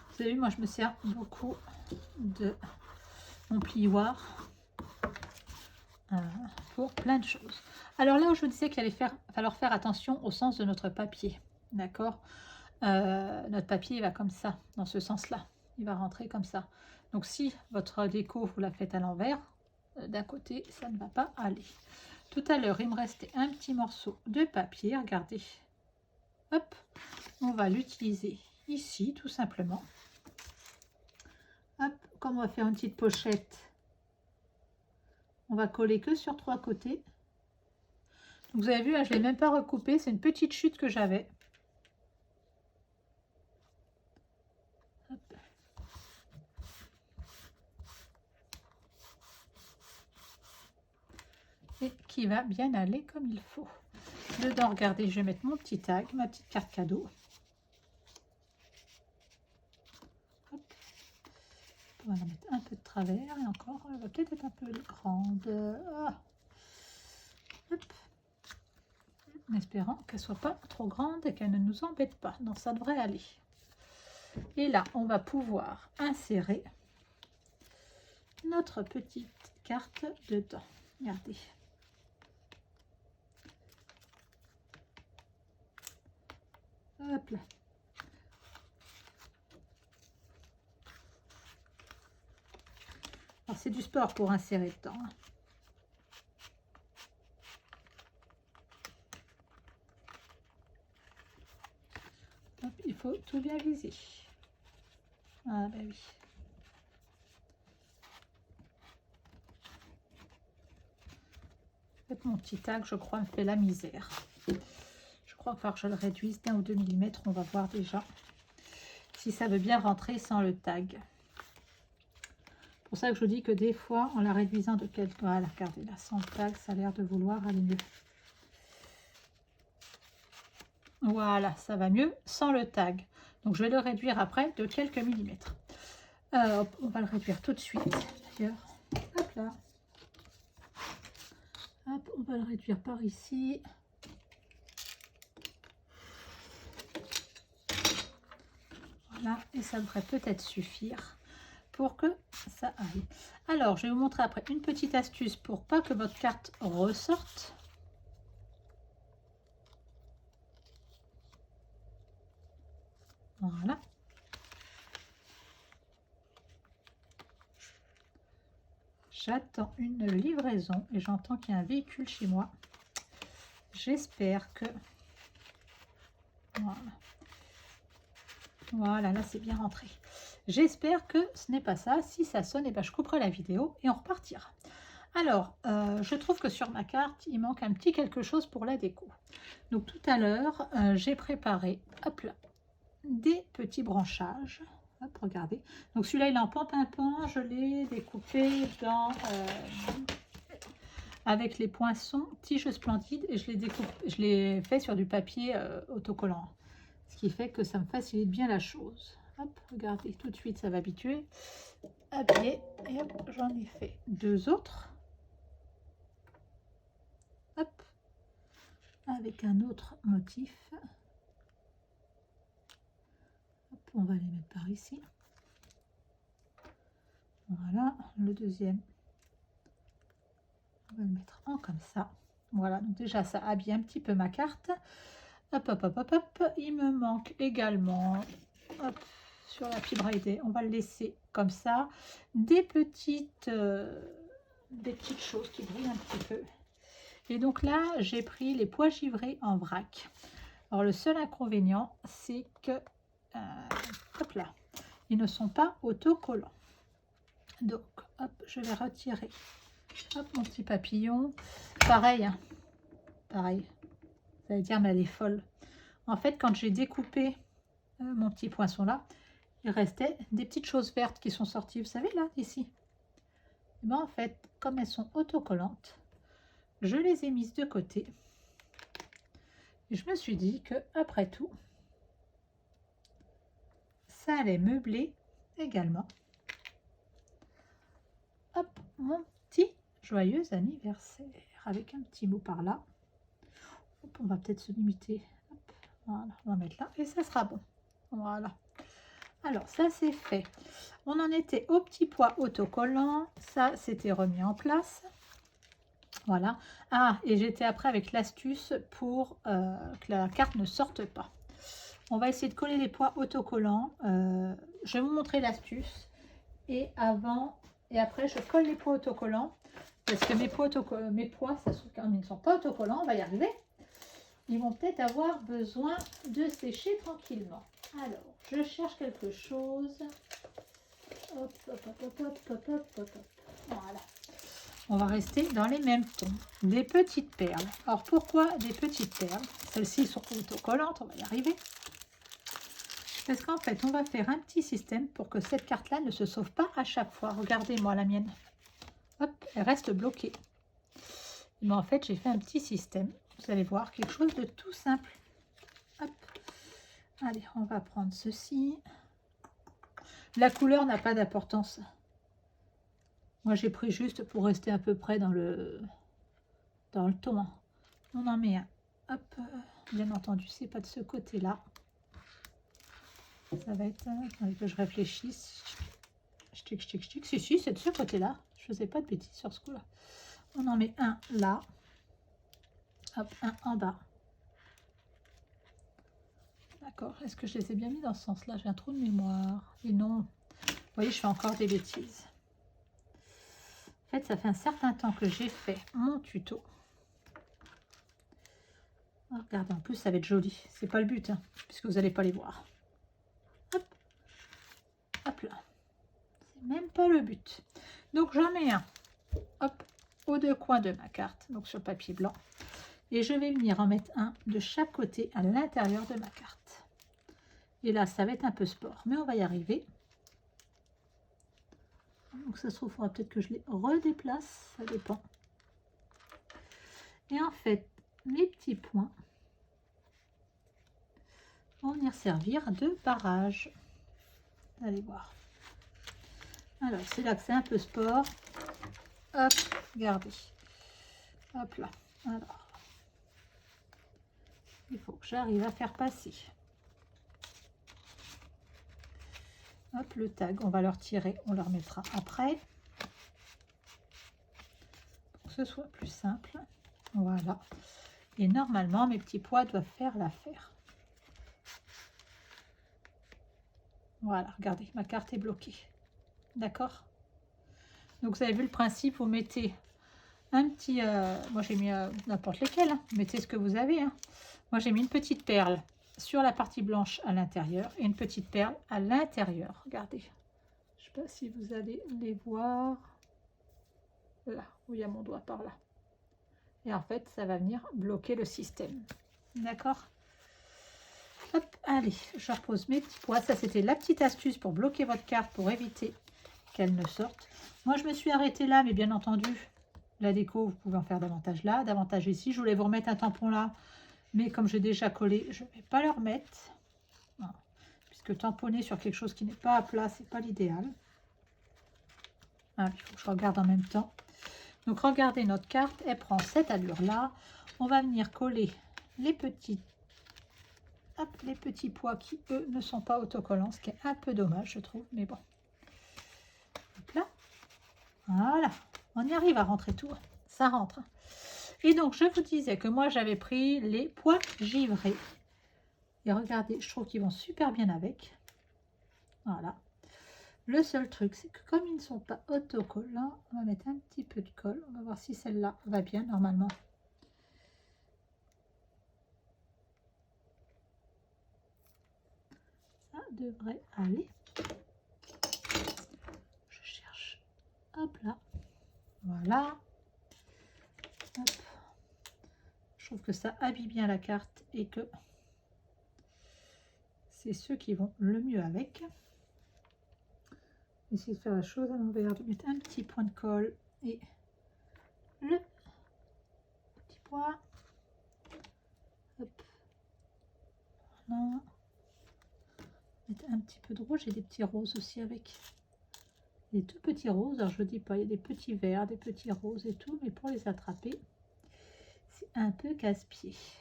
Vous avez vu, moi je me sers beaucoup de mon plioir pour plein de choses. Alors là où je vous disais qu'il allait falloir faire attention au sens de notre papier, d'accord, notre papier il va comme ça, dans ce sens-là, il va rentrer comme ça. Donc si votre déco vous la faites à l'envers, d'un côté ça ne va pas aller. Tout à l'heure il me restait un petit morceau de papier, regardez, hop, on va l'utiliser ici tout simplement. Hop, comme on va faire une petite pochette, on va coller que sur 3 côtés. Donc vous avez vu, là, je ne l'ai même pas recoupé, c'est une petite chute que j'avais. Et qui va bien aller comme il faut. Dedans, regardez, je vais mettre mon petit tag, ma petite carte cadeau. Hop. On va la mettre un peu de travers et encore, elle va peut-être être un peu grande. Ah. Hop. En espérant qu'elle soit pas trop grande et qu'elle ne nous embête pas. Non, ça devrait aller. Et là, on va pouvoir insérer notre petite carte dedans. Regardez. Hop là. Alors, c'est du sport pour insérer dedans. Hein. Hop, il faut tout bien viser. Ah ben oui. En fait, mon petit tag, je crois, me fait la misère. Je crois qu'il va falloir que je le réduise d'1 ou 2 mm. On va voir déjà si ça veut bien rentrer sans le tag. C'est pour ça que je vous dis que des fois, en la réduisant de quelques... Voilà, regardez, là, sans le tag, ça a l'air de vouloir aller mieux. Voilà, ça va mieux sans le tag. Donc, je vais le réduire après de quelques millimètres. Hop, on va le réduire tout de suite, d'ailleurs. Hop là. Hop, on va le réduire par ici. Voilà, et ça devrait peut-être suffire pour que ça aille. Alors, je vais vous montrer après une petite astuce pour pas que votre carte ressorte. Voilà. J'attends une livraison et j'entends qu'il y a un véhicule chez moi. J'espère que... Voilà. Voilà, là c'est bien rentré. J'espère que ce n'est pas ça. Si ça sonne, eh ben, je couperai la vidéo et on repartira. Alors, je trouve que sur ma carte, il manque un petit quelque chose pour la déco. Donc tout à l'heure, j'ai préparé, hop là, des petits branchages. Hop, regardez. Donc celui-là, il est en pan-pimpin. Je l'ai découpé dans... avec les poinçons tige splendide et je l'ai fait sur du papier autocollant. Ce qui fait que ça me facilite bien la chose. Hop, regardez, tout de suite, ça va habituer. Habillé, et hop, j'en ai fait 2 autres. Hop, avec un autre motif. Hop, on va les mettre par ici. Voilà, le deuxième. On va le mettre en comme ça. Voilà, donc déjà, ça habille un petit peu ma carte. Hop, hop, hop, hop, hop. Il me manque également, hop, sur la fibre aidée, on va le laisser comme ça, des petites choses qui brillent un petit peu. Et donc là, j'ai pris les pois givrés en vrac. Alors le seul inconvénient, c'est que, hop là, ils ne sont pas autocollants. Donc, hop, je vais retirer, hop, mon petit papillon. Pareil, hein, pareil. Vous allez dire, mais elle est folle. En fait, quand j'ai découpé mon petit poinçon là, il restait des petites choses vertes qui sont sorties. Vous savez, là, ici. Et ben, en fait, comme elles sont autocollantes, je les ai mises de côté. Et je me suis dit que, après tout, ça allait meubler également. Hop, mon petit joyeux anniversaire. Avec un petit mot par là. Hop, on va peut-être se limiter. Hop, voilà, on va mettre là et ça sera bon. Voilà. Alors ça c'est fait. On en était au petit pois autocollant. Ça c'était remis en place. Voilà. Ah, et j'étais après avec l'astuce pour que la carte ne sorte pas. On va essayer de coller les pois autocollants. Je vais vous montrer l'astuce. Et avant et après je colle les pois autocollants. Parce que mes pois, ça se trouve quand ils ne sont pas autocollants, on va y arriver. Ils vont peut-être avoir besoin de sécher tranquillement. Alors, je cherche quelque chose. Hop, hop, hop, hop, hop, hop, hop, hop. Voilà. On va rester dans les mêmes tons. Des petites perles. Alors, pourquoi des petites perles? Celles-ci sont autocollantes, on va y arriver. Parce qu'en fait, on va faire un petit système pour que cette carte-là ne se sauve pas à chaque fois. Regardez-moi la mienne. Hop, elle reste bloquée. Mais en fait, j'ai fait un petit système Vous allez voir quelque chose de tout simple. Hop. Allez, on va prendre ceci. La couleur n'a pas d'importance. Moi, j'ai pris juste pour rester à peu près dans le ton. On en met un. Hop. Bien entendu, c'est pas de ce côté-là. Ça va être... Attendez que je réfléchisse. Si, c'est de ce côté-là. Je faisais pas de bêtises sur ce coup-là. On en met un là. Hop, un en bas. D'accord. Est-ce que je les ai bien mis dans ce sens-là? J'ai un trou de mémoire. Et non. Vous voyez, je fais encore des bêtises. En fait, ça fait un certain temps que j'ai fait mon tuto. Oh, regardez, en plus, ça va être joli. C'est pas le but, hein, puisque vous n'allez pas les voir. Hop. Hop là. C'est même pas le but. Donc, j'en mets un. Hop. Aux deux coins de ma carte. Donc, sur le papier blanc. Et je vais venir en mettre un de chaque côté à l'intérieur de ma carte. Et là, ça va être un peu sport, mais on va y arriver. Donc ça se trouve, il faudra peut-être que je les redéplace, ça dépend. Et en fait, mes petits points vont venir servir de barrage. Allez voir. Alors, c'est là que c'est un peu sport. Hop, regardez. Hop là. Alors, il faut que j'arrive à faire passer. Hop, le tag, on va le retirer, on le remettra après. Pour que ce soit plus simple. Voilà. Et normalement, mes petits pois doivent faire l'affaire. Voilà, regardez, ma carte est bloquée. D'accord? Donc, vous avez vu le principe, vous mettez un petit... moi, j'ai mis n'importe lesquels. Hein. Vous mettez ce que vous avez. Hein. Moi, j'ai mis une petite perle sur la partie blanche à l'intérieur et une petite perle à l'intérieur. Regardez. Je ne sais pas si vous allez les voir. Là, où il y a mon doigt par là. Et en fait, ça va venir bloquer le système. D'accord? Hop, allez, je repose mes petits pois. Ça, c'était la petite astuce pour bloquer votre carte, pour éviter qu'elle ne sorte. Moi, je me suis arrêtée là, mais bien entendu, la déco, vous pouvez en faire davantage là, davantage ici. Je voulais vous remettre un tampon là, mais comme j'ai déjà collé, je ne vais pas le remettre. Voilà. Puisque tamponner sur quelque chose qui n'est pas à plat, c'est pas l'idéal. Ah, il faut que je regarde en même temps. Donc, regardez notre carte, elle prend cette allure-là. On va venir coller les petits pois qui, eux, ne sont pas autocollants, ce qui est un peu dommage, je trouve, mais bon. Hop là. Voilà, on y arrive à rentrer tout, ça rentre. Et donc, je vous disais que moi, j'avais pris les pois givrés. Et regardez, je trouve qu'ils vont super bien avec. Voilà. Le seul truc, c'est que comme ils ne sont pas autocollants, on va mettre un petit peu de colle. On va voir si celle-là va bien, normalement. Ça devrait aller. Je cherche. Hop là. Voilà. Hop. Je trouve que ça habille bien la carte et que c'est ceux qui vont le mieux avec. Essayez de faire la chose à l'envers, de mettre un petit point de colle et le petit point. Hop. Voilà. Mettre un petit peu de rouge et des petits roses aussi avec. Des tout petits roses, alors je ne dis pas, il y a des petits verts, des petits roses et tout, mais pour les attraper, c'est un peu casse-pied. Si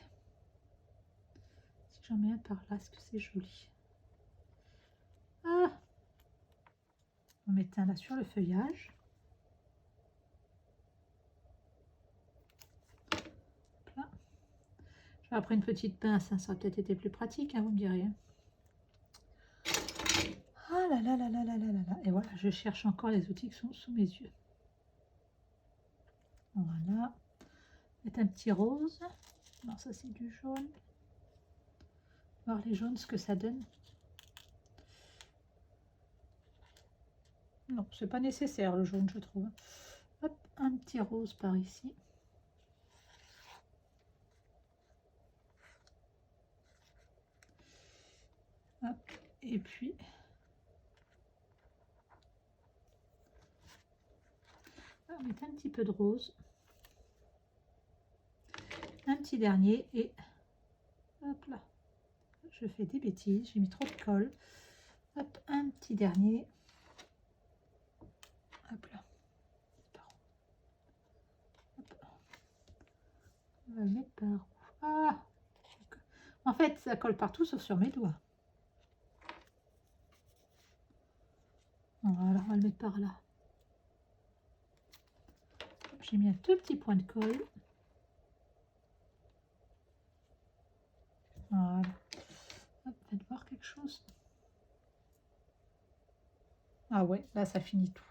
j'en mets un par là, est-ce que c'est joli? Ah! On met un là sur le feuillage. Là. J'aurais pris une petite pince, hein, ça aurait peut-être été plus pratique, hein, vous me direz. Ah là là là là là là là là. Et voilà, je cherche encore les outils qui sont sous mes yeux. Voilà. Mettre un petit rose. Non, ça c'est du jaune. Voir les jaunes, ce que ça donne. Non, c'est pas nécessaire le jaune, je trouve. Hop, un petit rose par ici. Hop, et puis on va mettre un petit peu de rose. un petit dernier et hop là, je fais des bêtises, j'ai mis trop de colle. Hop, un petit dernier. Hop là. Hop. On va le mettre par où? Ah, en fait, ça colle partout sauf sur mes doigts. Voilà, on va le mettre par là. J'ai mis un tout petit point de colle. Voilà. Hop, faites voir quelque chose. Ah ouais, là ça finit tout.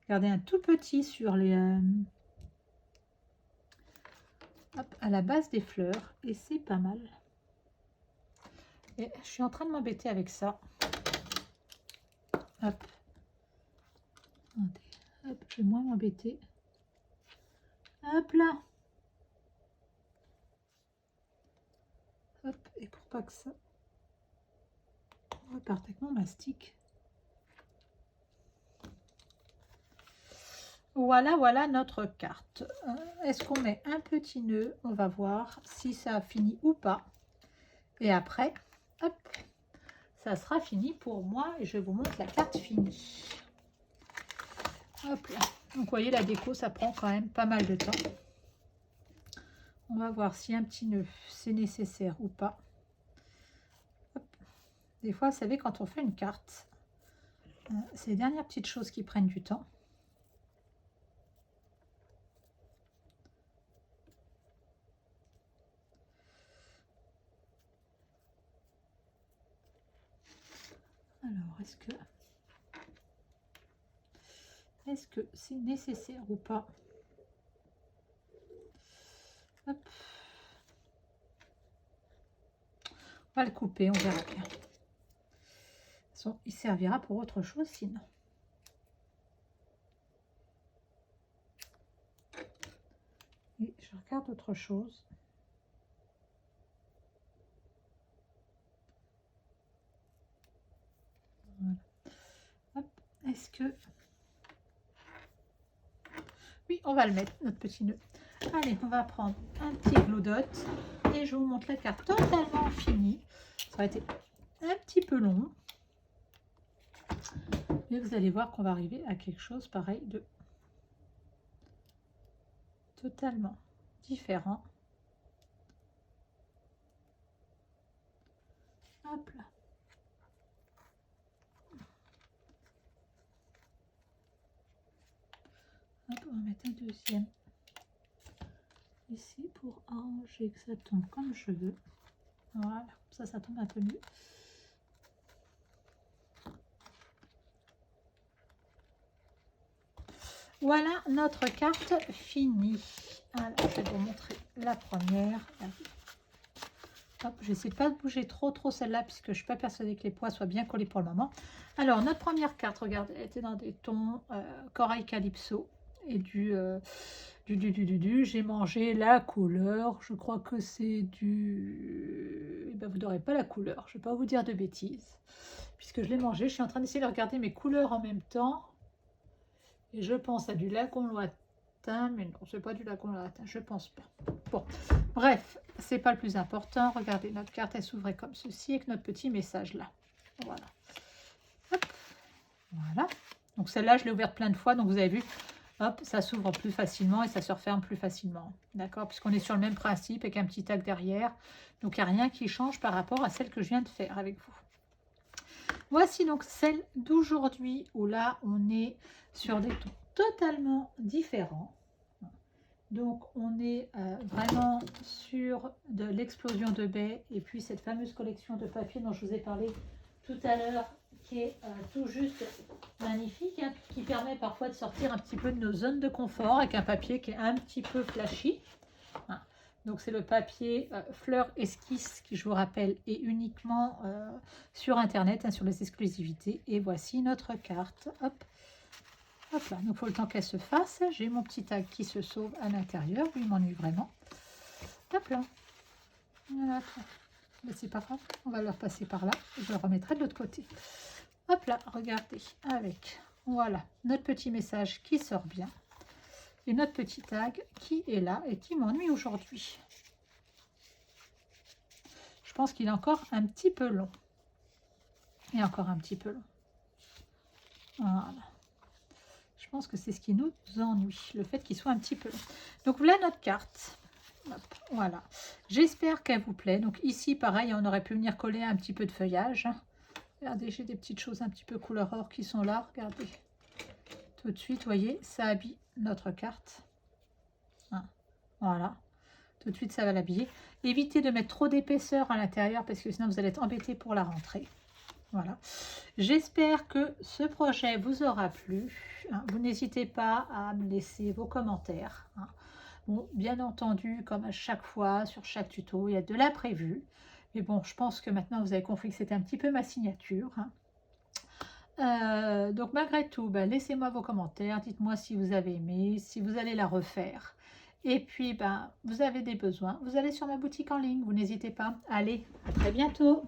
Regardez, un tout petit sur les hop, à la base des fleurs et c'est pas mal. Et je suis en train de m'embêter avec ça. Hop. Attendez. Hop, je vais moins m'embêter. Hop là. Hop, et pour pas que ça reparte avec mon mastic. Voilà, voilà notre carte. Est-ce qu'on met un petit nœud? On va voir si ça a fini ou pas. Et après, hop, ça sera fini pour moi et je vous montre la carte finie. Hop là. Donc, vous voyez, la déco, ça prend quand même pas mal de temps. On va voir si un petit nœud, c'est nécessaire ou pas. Hop. Des fois, vous savez, quand on fait une carte, c'est les dernières petites choses qui prennent du temps. Alors, est-ce que c'est nécessaire ou pas? Hop. On va le couper, on verra bien. De toute façon, il servira pour autre chose sinon. Et je regarde autre chose. Voilà. Hop. Est-ce que... Oui, on va le mettre, notre petit nœud. Allez, on va prendre un petit glue dot et je vous montre la carte totalement finie. Ça va être un petit peu long. Mais vous allez voir qu'on va arriver à quelque chose pareil de totalement différent. Hop là. Hop, on va mettre un deuxième ici pour arranger que ça tombe comme je veux. Voilà, ça tombe un peu mieux. Voilà notre carte finie. Alors, je vais vous montrer la première. Hop, j'essaie pas de bouger trop celle-là puisque je ne suis pas persuadée que les poids soient bien collés pour le moment. Alors, notre première carte, regardez, elle était dans des tons corail calypso et j'ai mangé la couleur. Je crois que c'est du... Eh ben, vous n'aurez pas la couleur. Je ne vais pas vous dire de bêtises puisque je l'ai mangé. Je suis en train d'essayer de regarder mes couleurs en même temps. Et je pense à du lagon lointain, mais non, c'est pas du lagon lointain, je pense pas. Bon, bref, c'est pas le plus important. Regardez, notre carte, elle s'ouvrait comme ceci avec notre petit message là. Voilà. Hop. Voilà. Donc celle-là, je l'ai ouverte plein de fois, donc vous avez vu, hop, ça s'ouvre plus facilement et ça se referme plus facilement. D'accord? Puisqu'on est sur le même principe avec un petit tag derrière. Donc il n'y a rien qui change par rapport à celle que je viens de faire avec vous. Voici donc celle d'aujourd'hui où là on est sur des tons totalement différents. Donc on est vraiment sur de l'explosion de baies et puis cette fameuse collection de papier dont je vous ai parlé tout à l'heure qui est tout juste magnifique, hein, qui permet parfois de sortir un petit peu de nos zones de confort avec un papier qui est un petit peu flashy. Hein. Donc c'est le papier Fleur Esquisse qui, je vous rappelle, est uniquement sur internet, hein, sur les exclusivités. Et voici notre carte. Hop, hop là. Donc il faut le temps qu'elle se fasse. J'ai mon petit tag qui se sauve à l'intérieur. Lui, il m'ennuie vraiment. Hop là. Voilà. Mais c'est pas grave. On va le repasser par là. Je le remettrai de l'autre côté. Hop là, regardez. Avec, voilà, notre petit message qui sort bien. Et notre petit tag qui est là et qui m'ennuie aujourd'hui. Je pense qu'il est encore un petit peu long. Et encore un petit peu long. Voilà. Je pense que c'est ce qui nous ennuie, le fait qu'il soit un petit peu long. Donc voilà notre carte. Hop, voilà. J'espère qu'elle vous plaît. Donc ici, pareil, on aurait pu venir coller un petit peu de feuillage. Regardez, j'ai des petites choses un petit peu couleur or qui sont là. Regardez. Tout de suite, vous voyez, ça habille notre carte. Hein, voilà. Tout de suite, ça va l'habiller. Évitez de mettre trop d'épaisseur à l'intérieur parce que sinon, vous allez être embêté pour la rentrée. Voilà. J'espère que ce projet vous aura plu. Hein, vous n'hésitez pas à me laisser vos commentaires. Hein. Bon, bien entendu, comme à chaque fois, sur chaque tuto, il y a de l'imprévu. Mais bon, je pense que maintenant, vous avez compris que c'était un petit peu ma signature. Hein. Donc malgré tout, ben, laissez-moi vos commentaires, dites-moi si vous avez aimé, si vous allez la refaire. Et puis, ben, vous avez des besoins, vous allez sur ma boutique en ligne, vous n'hésitez pas. Allez, à très bientôt.